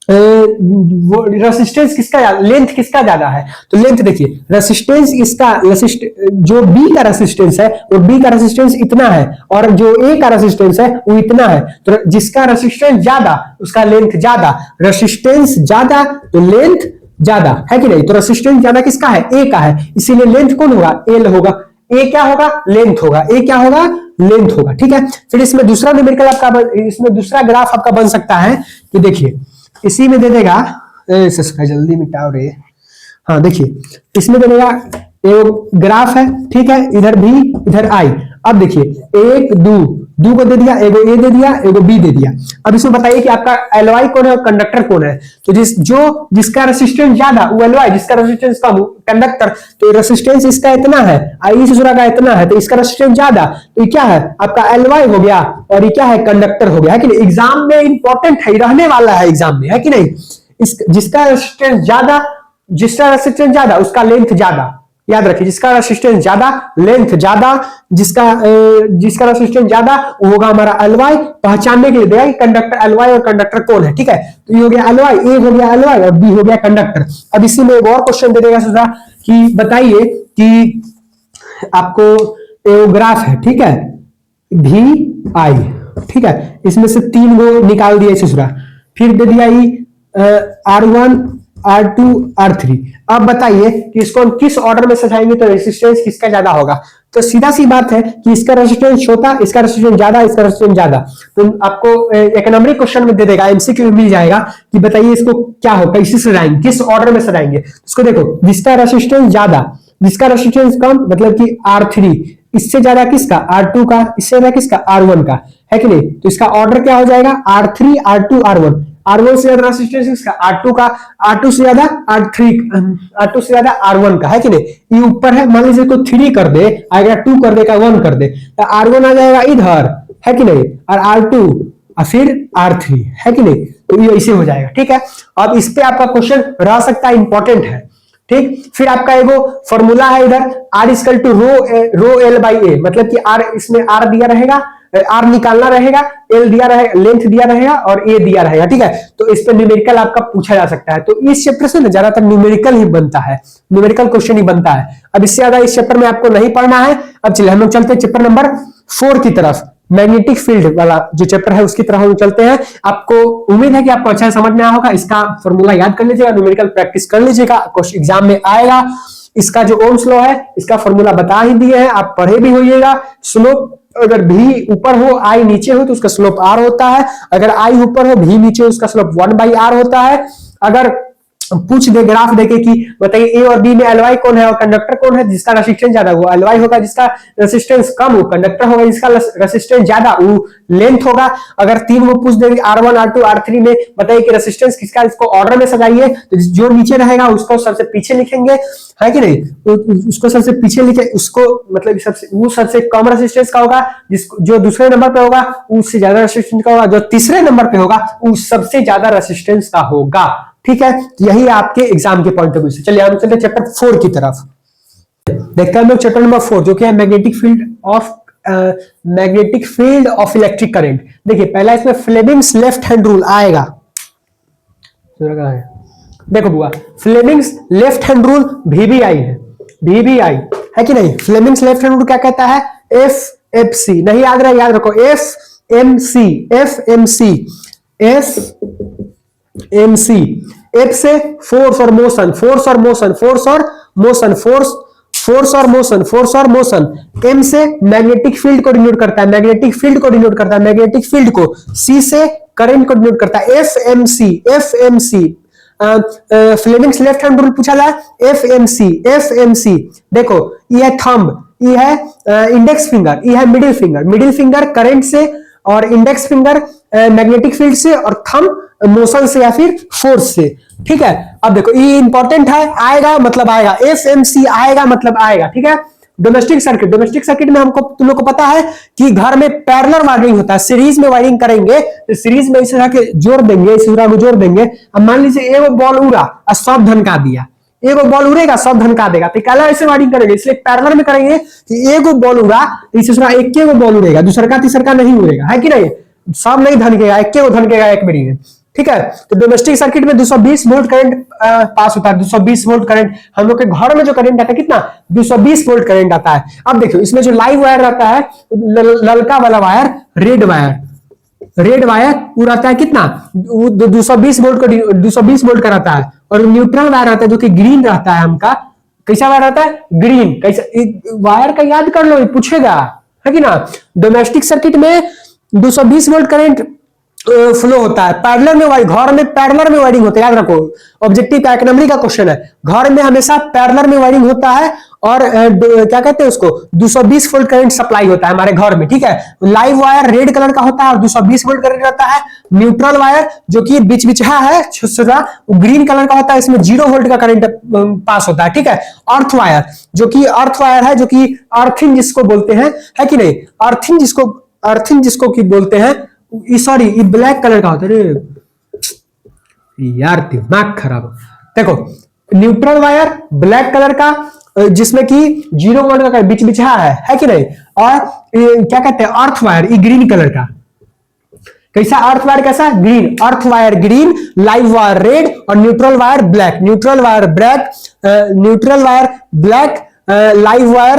रेसिस्टेंस किसका, लेंथ किसका ज्यादा है। तो लेंथ देखिए, रेसिस्टेंस इसका, जो B का रेसिस्टेंस है वो B का रेसिस्टेंस इतना है, और जो A का रेसिस्टेंस है वो इतना है। तो जिसका रेसिस्टेंस ज्यादा उसका लेंथ ज्यादा, रेसिस्टेंस ज्यादा तो लेंथ ज्यादा, है कि नहीं। तो रेसिस्टेंस ज्यादा किसका है? A का है, इसीलिए लेंथ कौन होगा? L होगा। A क्या होगा? लेंथ होगा। A क्या होगा? लेंथ होगा, ठीक है। फिर इसमें दूसरा न्यूमेरिकल आपका, इसमें दूसरा ग्राफ आपका बन सकता है कि देखिए इसी में दे देगा, जल्दी मिटाओ रे। हाँ देखिए इसमें दे देगा, ग्राफ है, ठीक है, इधर भी इधर I। अब देखिए एक दो को दे दिया, एगो ए दे दिया, एगो बी दे दिया। अब इसमें बताइए कि आपका एलवाई कौन है और कंडक्टर कौन है। तो जिसका रेसिस्टेंस ज्यादा वो एलवाई, जिसका रेसिस्टेंस कम कंडक्टर। तो रेसिस्टेंस इसका इतना है, आई दूसरा का इतना है, तो इसका रेसिस्टेंस ज्यादा, तो ये क्या है आपका एलवाई हो गया और ये क्या है कंडक्टर हो गया, है कि नहीं। एग्जाम में इंपॉर्टेंट है, रहने वाला है एग्जाम में, है कि नहीं। जिसका रेसिस्टेंस ज्यादा उसका लेंथ ज्यादा, याद रखिए जिसका रेसिस्टेंस ज्यादा लेंथ ज्यादा, जिसका रेसिस्टेंस ज्यादा वो होगा हमारा एलवाई। पहचानने के लिए देगा कि कंडक्टर एलवाई और कंडक्टर कौन है, ठीक है। तो ये हो गया एलवाई, ए हो गया एलवाई और बी हो गया कंडक्टर। अब इसी में एक और क्वेश्चन दे देगा सोचा कि बताइए कि आपको एओग्राफ है, ठीक है, भी आई, ठीक है, इसमें से 3 गो निकाल दिया ससुरा, फिर दे दिया R1 R2 R3। अब बताइए कि इसको हम किस ऑर्डर में सजाएंगे तो रेसिस्टेंस किसका ज्यादा होगा। तो सीधा सी बात है कि इसका रेसिस्टेंस छोटा, इसका रेसिस्टेंस ज्यादा, इसका रेसिस्टेंस ज्यादा। तो आपको एक नंबर क्वेश्चन में दे देगा, एमसीक्यू में मिल जाएगा कि बताइए इसको क्या होगा, कैसे सजाएंगे, किस ऑर्डर में सजाएंगे। इसको देखो, जिसका रेसिस्टेंस ज्यादा, जिसका रेसिस्टेंस कम, मतलब कि R3, इससे ज्यादा किसका R2 का, इससे ज्यादा किसका R1 का, है कि नहीं। तो इसका ऑर्डर क्या हो जाएगा R3 R2 R1। R1 से ज्यादा रेसिस्टेंस किसका R2 का, R2 से ज्यादा R2 से ज्यादा R1 का, है कि नहीं। ये ऊपर है, मान लीजिए को 3 कर दे, अगर 2 कर दे का 1 कर दे, तो R1 आ जाएगा इधर, है कि नहीं, और R2 और फिर R3, है कि नहीं। तो ये ऐसे हो जाएगा, ठीक है। अब इस पे आपका क्वेश्चन रह सकता है, इंपॉर्टेंट है, ठीक। फिर आपका एगो फॉर्मूला है इधर, R equal to rho L by A, मतलब कि R, इसमें R दिया रहेगा, R निकालना रहेगा, L दिया रहेगा, लेंथ दिया रहेगा और A दिया रहेगा, ठीक है। तो इस पे न्यूमेरिकल आपका पूछा जा सकता है। तो इस चैप्टर से ना ज्यादातर न्यूमेरिकल ही बनता है, न्यूमेरिकल क्वेश्चन ही बनता है। अब इससे ज्यादा इस चैप्टर में आपको नहीं पढ़ना है। अब चलिए हम लोग चलते हैं चैप्टर नंबर 4 की तरफ, मैग्नेटिक फील्ड वाला जो चैप्टर है उसकी तरफ हम चलते हैं। आपको उम्मीद है कि आपको अच्छा समझ में आया होगा। इसका फॉर्मूला याद कर लीजिएगा, न्यूमेरिकल प्रैक्टिस कर लीजिएगा, क्वेश्चन एग्जाम में आएगा। इसका जो ओम्स लॉ है इसका फॉर्मूला बता ही दिए हैं, आप पढ़े भी होइएगा। स्लोप अगर भी ऊपर हो आई नीचे हो तो उसका स्लोप R होता है, अगर आई ऊपर हो भी नीचे हो उसका स्लोप 1/R होता है। अगर पूछ दे ग्राफ देके कि बताइए ए और बी में एलवाई कौन है और कंडक्टर कौन है, जिसका रेसिस्टेंस ज्यादा वो एलवाई होगा, जिसका रेसिस्टेंस कम वो कंडक्टर होगा, जिसका रेसिस्टेंस ज्यादा वो लेंथ होगा। अगर 3 वो पूछ देंगे R1 R2 R3 में बताइए कि रेसिस्टेंस किसका, इसको ऑर्डर में सजाइए। तो जो नीचे रहेगा उसको सबसे पीछे लिखेंगे, है कि नहीं। तो उसको सबसे पीछे लिखे, उसको मतलब सबसे कम रेसिस्टेंस का होगा, जो दूसरे नंबर पे होगा उससे ज्यादा रेसिस्टेंस का होगा, जो तीसरे नंबर पे होगा वो सबसे ज्यादा रेसिस्टेंस का होगा, ठीक है। यही आपके एग्जाम के पॉइंट ऑफ व्यू से। चलिए हम चलते हैं चैप्टर 4 की तरफ, देखते हैं हम लोग चैप्टर नंबर 4 जो कि है magnetic field of electric current. देखिए पहला इसमें फ्लेमिंग्स लेफ्ट हैंड रूल आएगा, देखो बुआ, Fleming's left hand rule VBI है, VBI है कि नहीं। फ्लेमिंग्स लेफ्ट हैंड रूल क्या कहता है, FMC, नहीं याद रहा, याद रखो FMC, F से फोर्स और मोशन, फोर्स और मोशन, फोर्स और मोशन, फोर्स और मोशन, फोर्स और मोशन। M से मैग्नेटिक फील्ड को डिनोट करता है, मैग्नेटिक फील्ड को डिनोट करता है, मैग्नेटिक फील्ड को। C से करंट को डिनोट करता है, FMC। Fleming's left hand rule पूछा जाए, FMC। देखो ये है थंब, ये है इंडेक्स फिंगर, ये है middle finger. Middle finger current से और इंडेक्स फिंगर मैग्नेटिक फील्ड से और थंब मोशन से या फिर फोर्स से, ठीक है। अब देखो ये इंपॉर्टेंट है, आएगा मतलब आएगा, FMC आएगा मतलब आएगा, ठीक है। डोमेस्टिक सर्किट में हमको तुम लोग को पता है कि घर में पैरेलल वायरिंग होता है, सीरीज में वायरिंग करेंगे तो सीरीज में इस तरह के जोड़ देंगे, इस तरह को जोड़ देंगे। अब मान लीजिए एगो बॉल उड़ा और सब धनका दिया, एगो बॉल उड़ेगा सब धनका देगा, तो कल ऐसे वायरिंग करेंगे, इसलिए पैरेलल में करेंगे कि एगो बॉल उड़ा इस तरह एक के बॉल उड़ेगा, दूसरा का तीसरा का नहीं उड़ेगा, है कि नहीं, सब नहीं धनकेगा, एक के धनकेगा एक बारी में, ठीक है। तो डोमेस्टिक सर्किट में 220 वोल्ट करंट पास होता है, 220 वोल्ट करंट। हम लोग के घर में जो करंट आता है कितना, 220 वोल्ट करंट आता है। अब देखो इसमें जो लाइव वायर रहता है, ललका वाला वायर, रेड वायर वो रहता है कितना, 220 वोल्ट का, 220 वोल्ट का रहता है। और न्यूट्रल वायर रहता है जो कि ग्रीन रहता है, हमका कैसा वायर रहता है, ग्रीन। कैसा वायर का याद कर लो, पूछेगा, है कि ना। डोमेस्टिक सर्किट में 220 वोल्ट करंट फ्लो होता है। पैरेलल में घर में पैरेलल में वायरिंग होता है, याद रखो, ऑब्जेक्टिव का 1 नंबर का क्वेश्चन है। घर में हमेशा पैरेलल में वायरिंग होता है और क्या कहते हैं उसको, 220 वोल्ट करंट सप्लाई होता है हमारे घर में, ठीक है। लाइव वायर रेड कलर का होता है और 220 वोल्ट करंट रहता है। न्यूट्रल वायर जो कि बीच बिचहा है छोटा, ग्रीन कलर का होता है, इसमें 0 वोल्ट का करंट पास होता है, ठीक है। अर्थ वायर जो कि अर्थ वायर है, जो कि अर्थिंग जिसको बोलते हैं, है कि नहीं, अर्थिंग जिसको की बोलते हैं, सॉरी ये ब्लैक कलर का होता है यार, दिमाग खराब। देखो न्यूट्रल वायर ब्लैक कलर का, जिसमें कि 0 वोल्ट का बीच बिचहा है कि नहीं। और क्या कहते हैं अर्थ वायर, ये ग्रीन कलर का। कैसा अर्थ वायर, कैसा green, earth wire green, live wire red और neutral wire black. Neutral wire black, live wire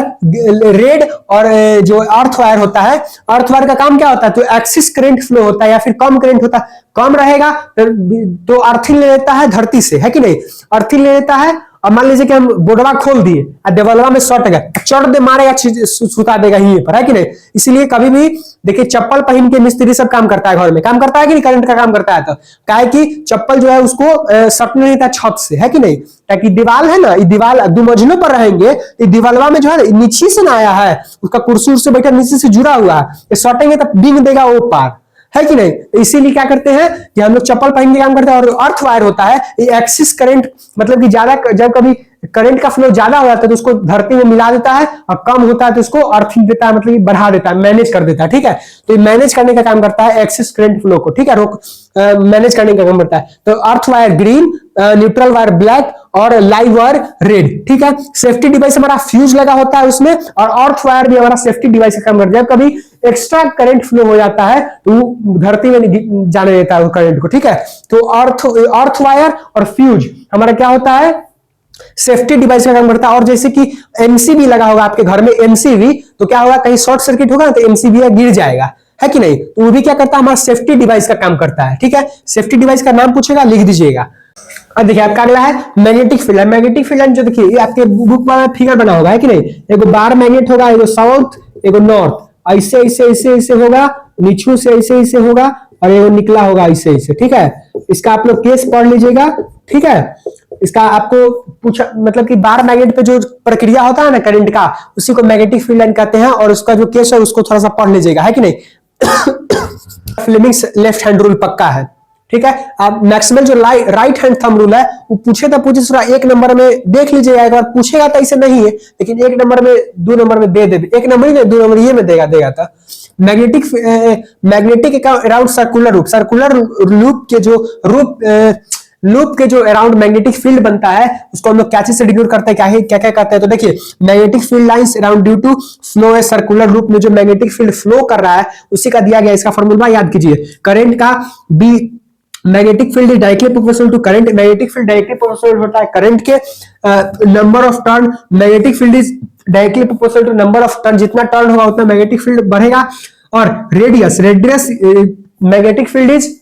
red और जो अर्थ वायर होता है, अर्थ वायर का काम क्या होता है, तो एक्सिस करंट फ्लो होता है या फिर कम करंट होता है, कम रहेगा तो अर्थिंग ले लेता है धरती से, है कि नहीं, अर्थिंग ले लेता है। और मान लीजिए कि हम बोर्डवा खोल दिए और देवलवा में शॉर्ट गया, चढ़ दे मारेगा, सुता देगा यहीं पर, है कि नहीं। इसीलिए कभी भी देखिए चप्पल पहन के मिस्त्री सब काम करता है, घर में काम करता है कि नहीं, करंट का काम करता है। तो क्या है कि चप्पल जो है उसको सटने नहीं था छत से, है कि नहीं, ताकि दीवार है ना, ये दीवार दो मंजिलों पर रहेंगे, ये दीवालवा में जो है नीचे से ना आया है, उसका कुर्सी से बैठा नीचे से जुड़ा हुआ है, ये सटेंगे तो बिंग देगा वो पार, है कि नहीं। इसीलिए क्या करते हैं कि हम लोग चप्पल पहन के काम करते हैं। और अर्थ वायर होता है ये एक्सिस करंट, मतलब कि ज्यादा, जब कभी करंट का फ्लो ज्यादा हो जाता है तो उसको धरती में मिला देता है, और कम होता है तो उसको अर्थिंग देता है, मतलब बढ़ा देता है, मैनेज कर देता है, ठीक है। तो ये मैनेज करने का काम करता है एक्सिस करंट फ्लो को, ठीक है, मैनेज करने का काम करता है। तो अर्थ wire green, neutral wire black और लाइव वायर रेड, ठीक है। सेफ्टी डिवाइस हमारा फ्यूज लगा होता है उसमें, और अर्थ वायर भी हमारा सेफ्टी डिवाइस का काम करता है। जब कभी एक्स्ट्रा करंट फ्लो हो जाता है तो धरती में जाने देता है करंट को, ठीक है। तो अर्थ वायर और फ्यूज हमारा क्या होता है, सेफ्टी डिवाइस का काम करता है। और जैसे कि एमसीबी लगा होगा आपके घर में, एमसीबी, तो क्या होगा, कहीं शॉर्ट सर्किट होगा तो एमसीबी गिर जाएगा, है कि नहीं। तो वो भी क्या करता है, हमारा सेफ्टी डिवाइस का काम करता है, ठीक है। सेफ्टी डिवाइस का नाम पूछेगा, लिख दीजिएगा। और देखिए आपका अगला है मैग्नेटिक फील्ड। मैग्नेटिक फील्ड जो देखिए आपके बुक में फिगर बना होगा, है कि नहीं, एगो बार मैग्नेट होगा, एगो साउथ एगो नॉर्थ, ऐसे ऐसे ऐसे ऐसे होगा, नीचू से ऐसे ऐसे होगा, और एगो निकला होगा ऐसे ऐसे, ठीक है। इसका आप लोग केस पढ़ लीजिएगा, ठीक है। इसका आपको पूछा, मतलब कि बार मैग्नेट पे जो प्रक्रिया होता है ना करंट का, उसी को मैग्नेटिक फील्ड लाइन कहते हैं। और उसका जो केस है उसको थोड़ा सा पढ़ लीजिएगा, है कि नहीं। फ्लेमिंग्स लेफ्ट हैंड रूल पक्का है, ठीक है। अब मैक्सवेल जो राइट हैंड थंब रूल है, वो पूछे तो पूछे, थोड़ा 1 नंबर में देख लीजिएगा, एक बार पूछेगा तो ऐसे नहीं है, लेकिन 1 नंबर में 2 नंबर में दे 1 नंबर ही 2 नंबर ये में देगा था। मैग्नेटिक अराउंड सर्कुलर लूप के जो लूप के जो अराउंड मैग्नेटिक फील्ड बनता है, उसको हम लोग क्या चीज से डिनोट करते हैं, क्या क्या कहते हैं। तो देखिए magnetic field lines around due to flow a circular loop में जो मैग्नेटिक फील्ड फ्लो कर रहा है उसी का दिया गया। इसका फॉर्मूला याद कीजिए, करंट का B, magnetic field is directly proportional to current. Magnetic field directly proportional होता है करंट के number of turn. Magnetic field is directly proportional to number of turn, जितना टर्न होगा उतना मैग्नेटिक फील्ड बढ़ेगा। और radius magnetic field is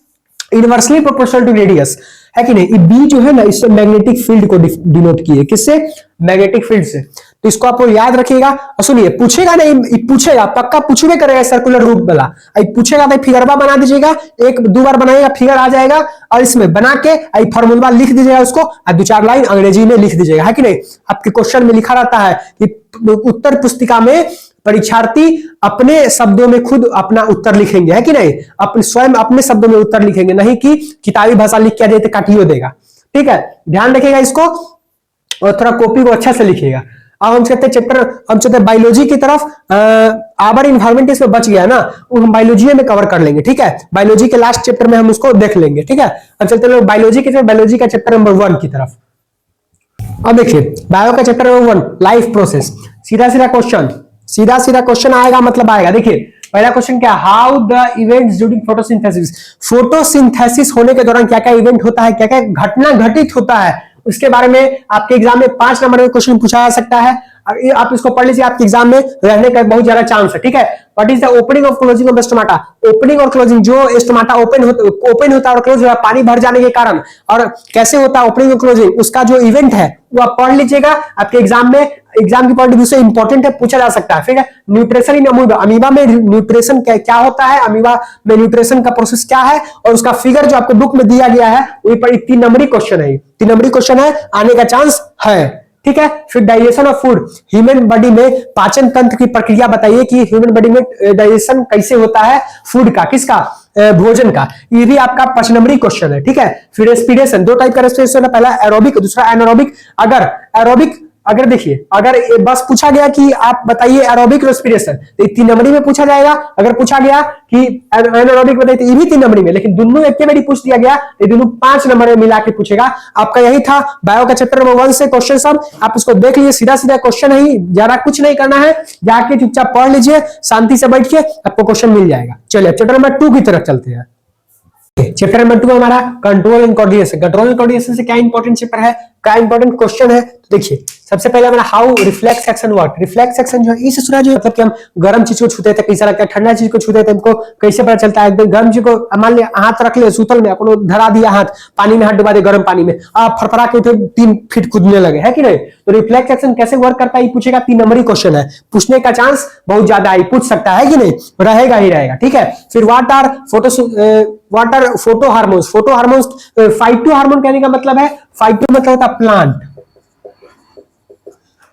inversely proportional to radius, है कि नहीं। बी जो है ना, इससे मैग्नेटिक फील्ड को डिनोट किए, किससे, मैग्नेटिक फील्ड से। तो इसको आप याद रखिएगा। और सुनिए पूछेगा नहीं, पूछेगा पक्का, पूछबे करेगा सर्कुलर रूप वाला, पूछेगा तो फिगरवा बना दीजिएगा, 1-2 बार बनाइएगा फिगर आ जाएगा, और इसमें बना के फॉर्मूला लिख दीजिएगा उसको, और 2-4 लाइन अंग्रेजी में लिख दीजिएगा, है कि नहीं। आपके क्वेश्चन में लिखा रहता है कि उत्तर पुस्तिका में परीक्षार्थी अपने शब्दों में खुद अपना उत्तर लिखेंगे, है कि नहीं, अपने स्वयं अपने शब्दों में उत्तर लिखेंगे, नहीं कि किताबी भाषा लिख के देते काटियो देगा, ठीक है। ध्यान रखिएगा इसको, और थोड़ा कॉपी को अच्छा से लिखिएगा। अब हम चलते चैप्टर, हम चलते बायोलॉजी की तरफ। आवर इन्वायरमेंट इसमें बच गया ना, वो हम बायोलॉजी में कवर कर लेंगे, ठीक है। बायोलॉजी के लास्ट चैप्टर में हम उसको देख लेंगे, ठीक है। अब चलते लोग बायोलॉजी की तरफ, बायोलॉजी का चैप्टर नंबर 1 की तरफ। अब देखिए बायो का चैप्टर नंबर 1 लाइफ प्रोसेस। सीधा सीधा क्वेश्चन आएगा, मतलब आएगा। देखिए पहला क्वेश्चन क्या, how the events during photosynthesis. Photosynthesis होने के दौरान क्या क्या इवेंट होता है, क्या क्या घटना घटित होता है, उसके बारे में आपके एग्जाम में 5 नंबर में क्वेश्चन पूछा जा सकता है। आप इसको पढ़ लीजिए, आपके एग्जाम में रहने का बहुत ज्यादा चांस है। ठीक है, व्हाट इज द ओपनिंग और क्लोजिंग ऑफ स्टोमाटा? ओपनिंग और क्लोजिंग, जो स्टोमाटा ओपन होता है और क्लोज होता है पानी भर जाने के कारण, और कैसे होता है ओपनिंग और क्लोजिंग, उसका जो इवेंट है वो आप पढ़ लीजिएगा। आपके एग्जाम में, एग्जाम की पॉइंट ऑफ व्यू से इंपॉर्टेंट है, पूछा जा सकता है। ठीक है, न्यूट्रिशन इन अमीबा, अमीबा में न्यूट्रिशन क्या होता है, अमीबा में न्यूट्रिशन का प्रोसेस क्या है, और उसका फिगर जो आपको बुक में दिया गया है वही पर 3 नंबरी क्वेश्चन है, 3 नंबरी क्वेश्चन है, आने का चांस है। ठीक है, फिर digestion of food, human body में पाचन तंत्र की प्रक्रिया बताइए कि ह्यूमन बॉडी में डाइजेशन कैसे होता है फूड का, किसका, भोजन का, ये भी आपका 5 नंबरी क्वेश्चन है। ठीक है, फिर रेस्पिरेशन, 2 टाइप का रेस्पिरेशन है, पहला एरोबिक, दूसरा एनारोबिक। अगर एरोबिक, अगर देखिए, अगर बस पूछा गया कि आप बताइए एरोबिक रेस्पिरेशन, तो 3 नंबरी में पूछा जाएगा। अगर पूछा गया कि एनारोबिक बताइए तो ये भी 3 नंबरी में, लेकिन दोनों एक बारी पूछ दिया गया, ये दोनों 5 नंबर में मिला के पूछेगा। आपका यही था बायो का चैप्टर नंबर 1 से क्वेश्चन सब, आप उसको देख लीजिए, सीधा सीधा क्वेश्चन है, ज्यादा कुछ नहीं करना है, जाके चुपचाप पढ़ लीजिए, शांति से बैठ के आपको क्वेश्चन मिल जाएगा। चलिए चैप्टर नंबर 2 की तरफ चलते हैं। चैप्टर नंबर 2 हमारा control and coordination. Control and coordination से क्या इंपॉर्टेंट चैप्टर है, क्या इंपॉर्टेंट क्वेश्चन है, तो देखिए सबसे पहले हमारा how reflex action work. Reflex action जो है इस सूरज जो मतलब कि हम गर्म चीज को छूते थे कैसा लगता है, ठंडा चीज को छूते थे हमको कैसे पता चलता है। एकदम गर्म चीज को मान लिया, हाथ रख ले सूतल में, अपन धरा दिया हाथ, पानी में हाथ डुबा दे गर्म पानी में, आप फरफरा के उठे 3 फीट कूदने लगे, है कि नहीं? तो रिफ्लेक्स एक्शन कैसे वर्क करता है ये पूछेगा, 3 नंबरी क्वेश्चन है, पूछने का चांस बहुत ज्यादा है, पूछ सकता है कि नहीं, रहेगा ही रहेगा। ठीक है, फिर what are photo hormones. Photo hormones, phyto hormone कहने का मतलब है, फाइटो मतलब होता है प्लांट।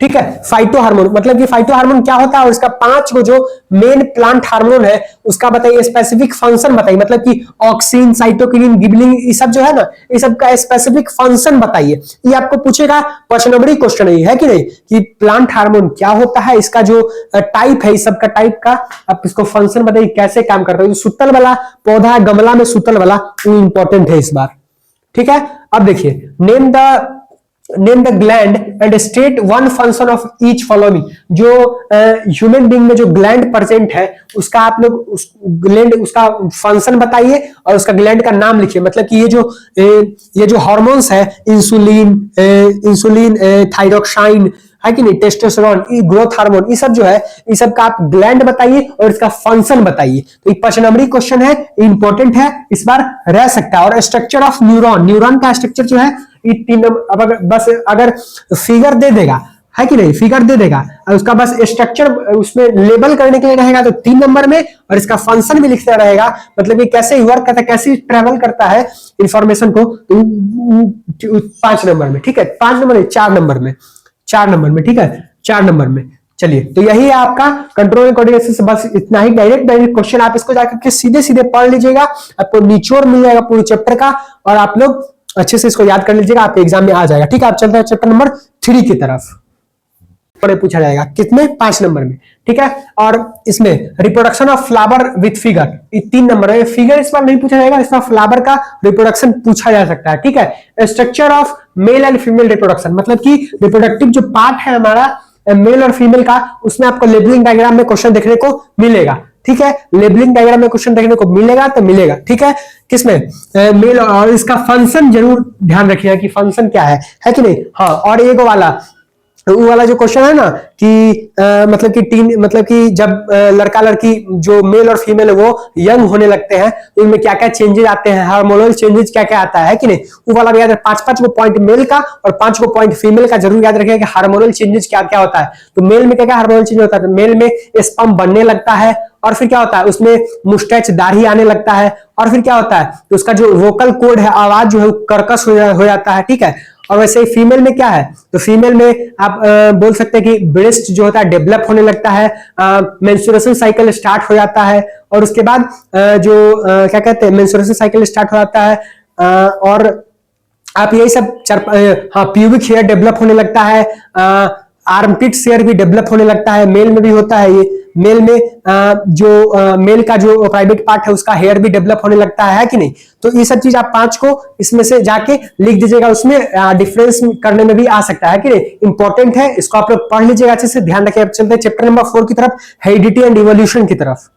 ठीक है, फाइटो हार्मोन मतलब कि फाइटो हार्मोन क्या होता है, और इसका 5 को जो मेन प्लांट हार्मोन है उसका बताइए स्पेसिफिक फंक्शन बताइए, मतलब कि ऑक्सिन, साइटोकिनिन, गिबलिन, ये सब जो है ना, ये सब का स्पेसिफिक फंक्शन बताइए। ये आपको पूछेगा, 5 नंबरी क्वेश्चन है कि नहीं, कि प्लांट हार्मोन क्या होता है, इसका जो टाइप है, इस सब का टाइप का आप इसको फंक्शन बताइए, कैसे काम करता है। सुतल वाला पौधा है, गमला में सुतल वाला, वो इंपॉर्टेंट है इस बार। ठीक है, अब देखिए name the gland and state one function of each following. जो ह्यूमन बीइंग में जो ग्लैंड प्रेजेंट है उसका आप लोग उस ग्लैंड उसका फंक्शन बताइए और उसका ग्लैंड का नाम लिखिए। मतलब कि ये जो हार्मोन्स है, इंसुलिन, थायरोक्साइन है कि नहीं, टेस्टोस्टेरोन, ग्रोथ हार्मोन, ये सब जो है, ये सब का आप ग्लैंड बताइए और इसका फंक्शन बताइए। तो ये 5 नंबरी क्वेश्चन है, इंपॉर्टेंट है, इस बार रह सकता है। और स्ट्रक्चर ऑफ न्यूरॉन, न्यूरॉन का स्ट्रक्चर जो है ये 3 नंबर, बस अगर फिगर दे देगा, है कि नहीं, फिगर दे देगा और उसका बस स्ट्रक्चर उसमें लेबल करने के लिए रहेगा तो 3 नंबर में, और इसका फंक्शन भी लिखना रहेगा, मतलब कि कैसे वर्क करता है, कैसे ट्रेवल करता है इंफॉर्मेशन को, तो 5 नंबर में। ठीक है, 5 नंबर 4 नंबर में, 4 नंबर में। ठीक है, 4 नंबर में। चलिए, तो यही है आपका कंट्रोल एंड कोऑर्डिनेशन से, बस इतना ही। डायरेक्ट क्वेश्चन आप इसको जाकर के सीधे सीधे पढ़ लीजिएगा, आपको निचोड़ मिल जाएगा पूरे चैप्टर का, और आप लोग अच्छे से इसको याद कर लीजिएगा, आपके एग्जाम में आ जाएगा। ठीक है, आप चलते हैं चैप्टर नंबर 3 की तरफ। पूछा जाएगा कितने, 5 नंबर में। ठीक है, और इसमें reproduction of flower with figure, 3 number है। फिगर इस बार नहीं पूछा जाएगा, इस बार फ्लावर का रिप्रोडक्शन पूछा जा सकता है। ठीक है, structure of male and female reproduction, मतलब कि रिप्रोडक्टिव जो पार्ट है हमारा मेल और फीमेल का, उसमें आपको लेबलिंग डायग्राम में क्वेश्चन देखने को मिलेगा। ठीक है, लेबलिंग डायग्राम में क्वेश्चन देखने को मिलेगा तो मिलेगा। ठीक है, किसमें, मेल, और इसका फंक्शन जरूर ध्यान रखिएगा कि फंक्शन क्या है कि नहीं। हाँ, और एक वाला जो क्वेश्चन है ना कि मतलब कि जब लड़का लड़की जो मेल और फीमेल है वो यंग होने लगते हैं तो इनमें क्या क्या चेंजेस आते हैं, हार्मोनल चेंजेस क्या क्या आता है कि नहीं, वो वाला भी याद है। 5 को पॉइंट मेल का और 5 को पॉइंट फीमेल का जरूर याद रखिएगा कि हार्मोनल चेंजेस क्या क्या होता है। तो मेल में क्या क्या हार्मोनल चेंज होता है, तो मेल में स्पर्म बनने लगता है, और फिर क्या होता है उसमें मुस्टैच, दाढ़ी आने लगता है, और फिर क्या होता है तो उसका जो वोकल कोड है, आवाज जो है कर्कश हो जाता है। ठीक है, और वैसे ही फीमेल में क्या है, तो फीमेल में आप बोल सकते हैं कि ब्रेस्ट जो होता है डेवलप होने लगता है, मेंस्ट्रुएशन साइकिल स्टार्ट हो जाता है, और उसके बाद क्या कहते हैं, मेंस्ट्रुएशन साइकिल स्टार्ट हो जाता है, और आप यही सब प्यूबिक हेयर डेवलप होने लगता है, आर्मपिट हेयर भी डेवलप होने लगता है, मेल में भी होता है ये। मेल में मेल का जो प्राइवेट पार्ट है उसका हेयर भी डेवलप होने लगता है कि नहीं। तो ये सब चीज आप 5 को इसमें से जाके लिख दीजिएगा, उसमें डिफरेंस करने में भी आ सकता है कि नहीं, इंपॉर्टेंट है, इसको आप लोग पढ़ लीजिएगा अच्छे से, ध्यान रखिए। चलते हैं चैप्टर नंबर 4 की तरफ, हेरिडिटी एंड इवोल्यूशन की तरफ।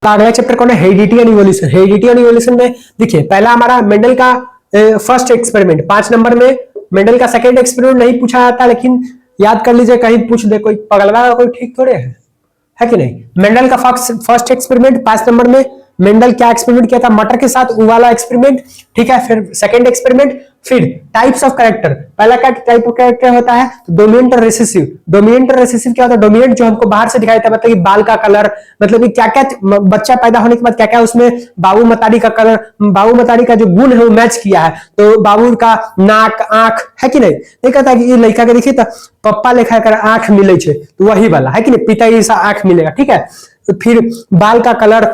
अगला चैप्टर कौन है, heredity and evolution. Heredity and evolution में देखिए पहला हमारा मेंडल का फर्स्ट एक्सपेरिमेंट 5 नंबर में, मेंडल का सेकंड एक्सपेरिमेंट नहीं पूछा जाता, लेकिन याद कर लीजिए, कहीं पूछ दे कोई, पगलवा का कोई ठीक थोड़े है कि नहीं। मेंडल का फर्स्ट एक्सपेरिमेंट 5 नंबर में, मेंडल क्या एक्सपेरिमेंट किया था, मटर के साथ, वो वाला एक्सपेरिमेंट, ठीक है। फिर सेकंड एक्सपेरिमेंट, फिर टाइप्स ऑफ कैरेक्टर, पहला क्या टाइप ऑफ कैरेक्टर होता है, तो डोमिनेंट और रिसेसिव। डोमिनेंट और रिसेसिव क्या होता है, डोमिनेंट जो हमको बाहर से दिखाई देता है, मतलब कि बाल का कलर, मतलब कि क्या क्या बच्चा पैदा होने के बाद क्या क्या उसमें बाबू मतारी का कलर, बाबू मतारी का जो गुण है वो मैच किया है, तो बाबू का नाक, आंख, है कि नहीं कहता कि ये लड़का के देखिए तो पप्पा लिखा कर आंख मिले छे, तो वही वाला है कि नहीं, पिता जैसा आंख मिलेगा, ठीक है। तो फिर बाल का कलर,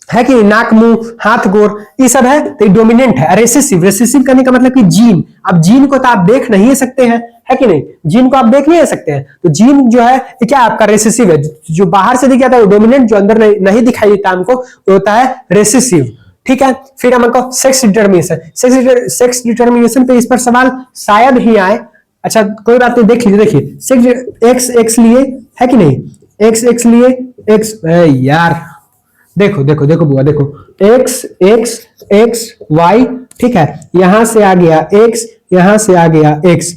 है कि नाक, मुंह, हाथ, गोर, ये सब है, तो डोमिनेंट है। रेसेसिव, रेसेसिव करने का मतलब कि जीन, अब जीन को तो आप देख नहीं सकते हैं, है कि नहीं, जीन को आप देख नहीं सकते हैं, तो जीन जो है ये क्या आपका रेसेसिव है, जो बाहर से दिख जाता है वो डोमिनेंट, जो अंदर नहीं दिखाई देता हमको वो होता है रेसेसिव, ठीक है। फिर हमको सेक्स डिटर्मिनेशन, सेक्स डिटर्मिनेशन पे इस पर सवाल शायद ही आए, अच्छा कोई बात नहीं, देख लीजिए, देखिए सेक्स एक्स एक्स लिए, है कि नहीं, एक्स एक्स लिए, एक्स यार देखो देखो देखो बुआ देखो, एक्स एक्स एक्स वाई, ठीक है, यहां से आ गया एक्स, यहां से आ गया एक्स,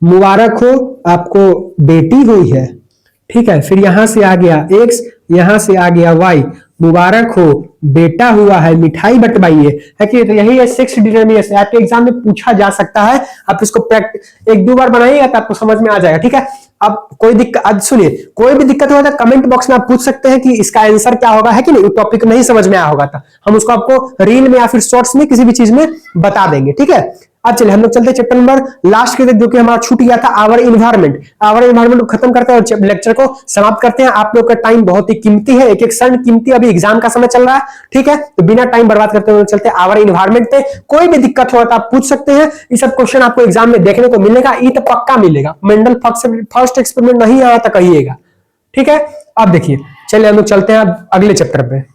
मुबारक हो आपको बेटी हुई है, ठीक है। फिर यहां से आ गया एक्स, यहां से आ गया वाई, मुबारक हो बेटा हुआ है, मिठाई बंटवाइए, है कि, तो यही है सेक्स डिटर्मिनेशन। आपके एग्जाम में पूछा जा सकता है, आप इसको एक दो बार बनाइएगा तो आपको समझ में आ जाएगा, ठीक है। अब कोई दिक्कत, आज सुनिए, कोई भी दिक्कत होगा तो कमेंट बॉक्स में आप पूछ सकते हैं कि इसका आंसर क्या होगा, है कि नहीं, टॉपिक नहीं समझ में आया होगा तो हम उसको आपको रील में या फिर शॉर्ट्स में किसी भी चीज में बता देंगे, ठीक है। अब चलिए हम लोग चलते हैं चैप्टर नंबर लास्ट के, जो कि हमारा छूट गया था, आवर इन्वायरमेंट। आवर इन्वायरमेंट को खत्म करते हैं और लेक्चर को समाप्त करते हैं। आप लोग का टाइम बहुत ही कीमती है, एक एक क्षण कीमती, अभी एग्जाम का समय चल रहा है, ठीक है, तो बिना टाइम बर्बाद करते हुए चलते हैं आवर इन्वायरमेंट पे। कोई भी दिक्कत हो तो आप पूछ सकते हैं, ये सब क्वेश्चन आपको एग्जाम में देखने को मिलेगा, ये तो पक्का मिलेगा। मेंडल फर्स्ट एक्सपेरिमेंट नहीं आया तो कहिएगा, ठीक है। अब देखिए, चलिए हम लोग चलते हैं अब अगले चैप्टर पे।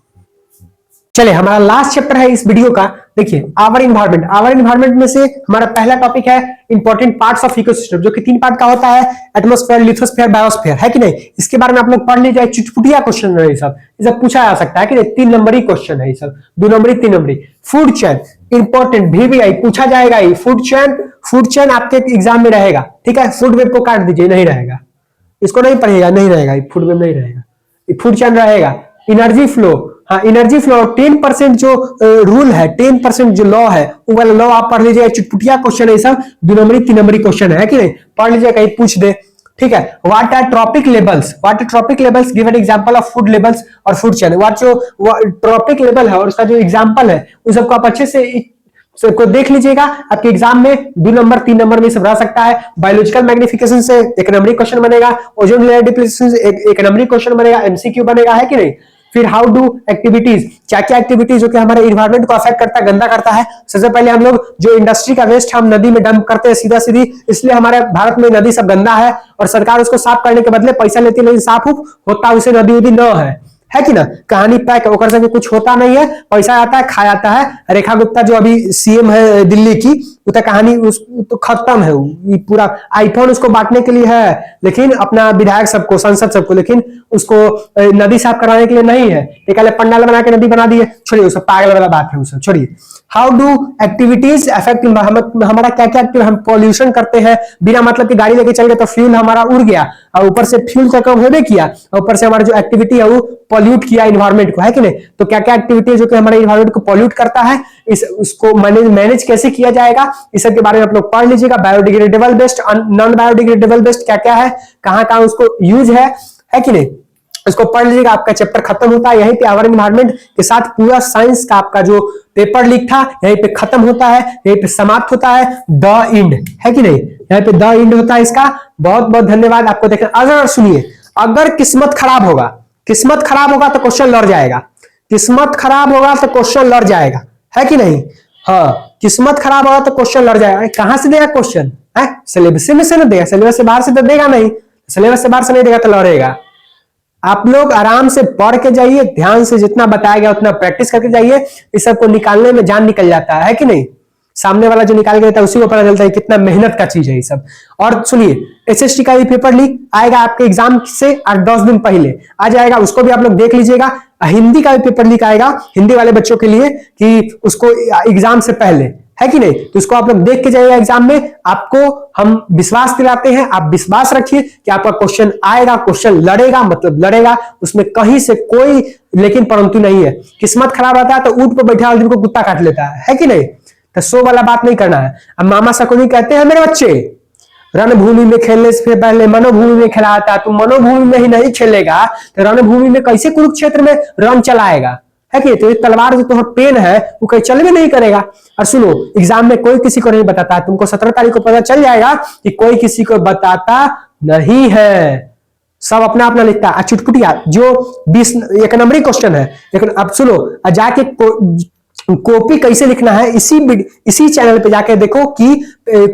चलिए हमारा लास्ट चैप्टर है इस वीडियो का, देखिए आवर इन्वायरमेंट। आवर इन्वायरमेंट में से हमारा पहला टॉपिक है इंपॉर्टेंट पार्ट्स ऑफ इकोसिस्टम, जो कि 3 पार्ट का होता है, एटमॉस्फेयर, लिथोस्फेयर, बायोस्फेयर, है कि नहीं। इसके बारे में आप लोग पढ़ लीजिए, चुटपुटिया क्वेश्चन है, ये सब पूछा जा सकता है कि नहीं, 3 नंबरी क्वेश्चन है, ये सब 2 नंबरी 3 नंबरी। फूड चेन इंपॉर्टेंट, VVI पूछा जाएगा, ये फूड चेन आपके एग्जाम में रहेगा, ठीक है। फूड वेब को काट दीजिए, नहीं रहेगा, इसको नहीं पढ़िएगा, नहीं रहेगा, फूड वेब नहीं रहेगा, फूड चेन रहेगा। एनर्जी फ्लो, हाँ एनर्जी फ्लो, 10% जो रूल है, 10% जो लॉ है, वो वाला लॉ आप पढ़ लीजिए। चुटपुटिया क्वेश्चन है, सब 2 नंबरी 3 नंबरी क्वेश्चन है कि नहीं, पढ़ लीजिए, कहीं पूछ दे, ठीक है। What are trophic levels, give an example of food levels और फूड चेन। व्हाट जो ट्रॉपिक लेवल है और उसका जो एग्जांपल है, उस सबको आप अच्छे से को देख लीजिएगा। आपके एग्जाम में 2 नंबर 3 नंबर में सब रह सकता है। बायोलॉजिकल मैग्निफिकेशन से 1 नंबरी क्वेश्चन बनेगा, ओजोन लेयर डिप्लीशन से 1 नंबरी क्वेश्चन बनेगा, MCQ बनेगा, है कि नहीं। फिर हाउ डू एक्टिविटीज, क्या क्या एक्टिविटीज जो कि हमारे इन्वायरमेंट को अफेक्ट करता है, गंदा करता है। सबसे पहले हम लोग जो इंडस्ट्री का वेस्ट हम नदी में डंप करते हैं सीधा सीधी, इसलिए हमारे भारत में नदी सब गंदा है और सरकार उसको साफ करने के बदले पैसा लेती है, लेकिन साफ होता उसे नदी उदी न है कि ना। कहानी पैक है, ओकर से कुछ होता नहीं है, पैसा आता है, खा जाता है। रेखा गुप्ता जो अभी CM है दिल्ली की, वो तो कहानी तो खत्म है, ये पूरा आईफोन उसको बांटने के लिए है, लेकिन अपना विधायक सबको, संसद सबको, लेकिन उसको नदी साफ कराने के लिए नहीं है। एक पंडाल बना के नदी बना दी है, छोड़िए वो सब पागल वाला बात है, वो सब छोड़िए। हाउ डू एक्टिविटीज अफेक्ट, हमारा क्या क्या हम पॉल्यूशन करते हैं, बिना मतलब की गाड़ी लेके चल गए तो फ्यूल हमारा उड़ गया, और ऊपर से फ्यूल का कम होने किया, और ऊपर से हमारा जो एक्टिविटी है वो पॉल्यूट किया इन्वायरमेंट को, है कि नहीं। तो क्या क्या एक्टिविटी जो कि हमारे इन्वायरमेंट को पॉल्यूट करता है, उसको मैनेज कैसे किया जाएगा, इस सब के बारे में आप लोग पढ़ लीजिएगा। Biodegradable best, non biodegradable best क्या क्या है, कहां कहां उसको यूज है कि नहीं, इसको पढ़ लीजिएगा। आपका चैप्टर खत्म होता है यहीं पे, आवर इन्वायरमेंट के साथ पूरा साइंस का आपका जो पेपर लीक था यहीं पे खत्म होता है, यहीं पे समाप्त होता है, द इंड, है कि नहीं, यहीं पे द इंड होता है इसका। बहुत बहुत धन्यवाद आपको देखना। अगर सुनिए, अगर किस्मत खराब होगा तो क्वेश्चन लड़ जाएगा, किस्मत खराब होगा तो क्वेश्चन लड़ जाएगा, है कि नहीं। हाँ, किस्मत खराब होगा तो क्वेश्चन लड़ जाएगा। कहां से देगा क्वेश्चन, है सिलेबस में से ना देगा, सिलेबस से बाहर से तो देगा नहीं, सिलेबस से बाहर से नहीं देगा तो लड़ेगा। आप लोग आराम से पढ़ के जाइए, ध्यान से जितना बताया गया उतना प्रैक्टिस करके जाइए, इस सब को निकालने में जान निकल जाता है कि नहीं। सामने वाला जो निकाल के देता है उसी को पता चलता है कितना मेहनत का चीज है ये सब। और सुनिए, SST का भी पेपर लीक आएगा आपके एग्जाम से 8-10 दिन पहले आ जाएगा, उसको भी आप लोग देख लीजिएगा। हिंदी का भी पेपर लीक आएगा हिंदी वाले बच्चों के लिए, कि उसको एग्जाम से पहले, है कि नहीं? तो इसको आप लोग देख के जाइएगा एग्जाम में, आपको हम विश्वास दिलाते हैं, आप विश्वास रखिए कि आपका क्वेश्चन आएगा, क्वेश्चन लड़ेगा मतलब लड़ेगा, उसमें कहीं से कोई लेकिन परंतु नहीं है। किस्मत खराब रहता है तो ऊंट पर बैठे आदमी को कुत्ता काट लेता है कि नहीं? तो सो वाला बात नहीं करना है। अब मामा शकुनी कहते हैं मेरे बच्चे रणभूमि में खेलने से पहले मनोभूमि में खेलाता, तू मनोभूमि में ही नहीं खेलेगा तो रणभूमि में कैसे कुरुक्षेत्र में रण चलाएगा, है कि? तो तलवार जो तुम्हारा पेन है वो कहीं चलने नहीं करेगा। और सुनो, एग्जाम में कोई किसी को नहीं बताता, तुमको 17 तारीख को पता चल जाएगा कि कोई किसी को बताता नहीं है, सब अपना अपना लिखता है। चुटपुटिया जो 20 एक नंबरी क्वेश्चन है, लेकिन अब सुनो, जाके कॉपी कैसे लिखना है इसी चैनल पे जाके देखो कि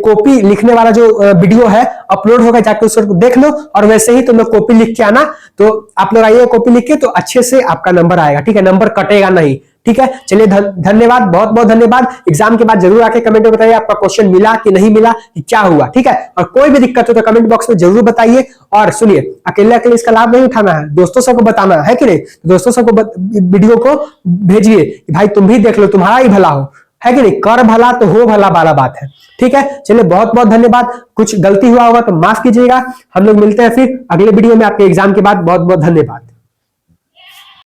कॉपी लिखने वाला जो वीडियो है अपलोड होगा, जाके उसको देख लो और वैसे ही तुम लोग कॉपी लिख के आना। तो आप लोग आइए कॉपी लिख के, तो अच्छे से आपका नंबर आएगा, ठीक है? नंबर कटेगा नहीं, ठीक है? चलिए धन्यवाद, बहुत बहुत धन्यवाद। एग्जाम के बाद जरूर आके कमेंट में बताइए आपका क्वेश्चन मिला कि नहीं मिला, कि क्या हुआ, ठीक है? और कोई भी दिक्कत हो तो कमेंट बॉक्स में जरूर बताइए। और सुनिए, अकेले अकेले इसका लाभ नहीं उठाना है, दोस्तों सबको बताना है कि नहीं? दोस्तों सबको वीडियो को भेजिए कि भाई तुम भी देख लो, तुम्हारा ही भला हो, है कि नहीं? कर भला तो हो भला वाला बात है, ठीक है? चलिए बहुत बहुत धन्यवाद। कुछ गलती हुआ होगा तो माफ कीजिएगा। हम लोग मिलते हैं फिर अगले वीडियो में आपके एग्जाम के बाद। बहुत बहुत धन्यवाद।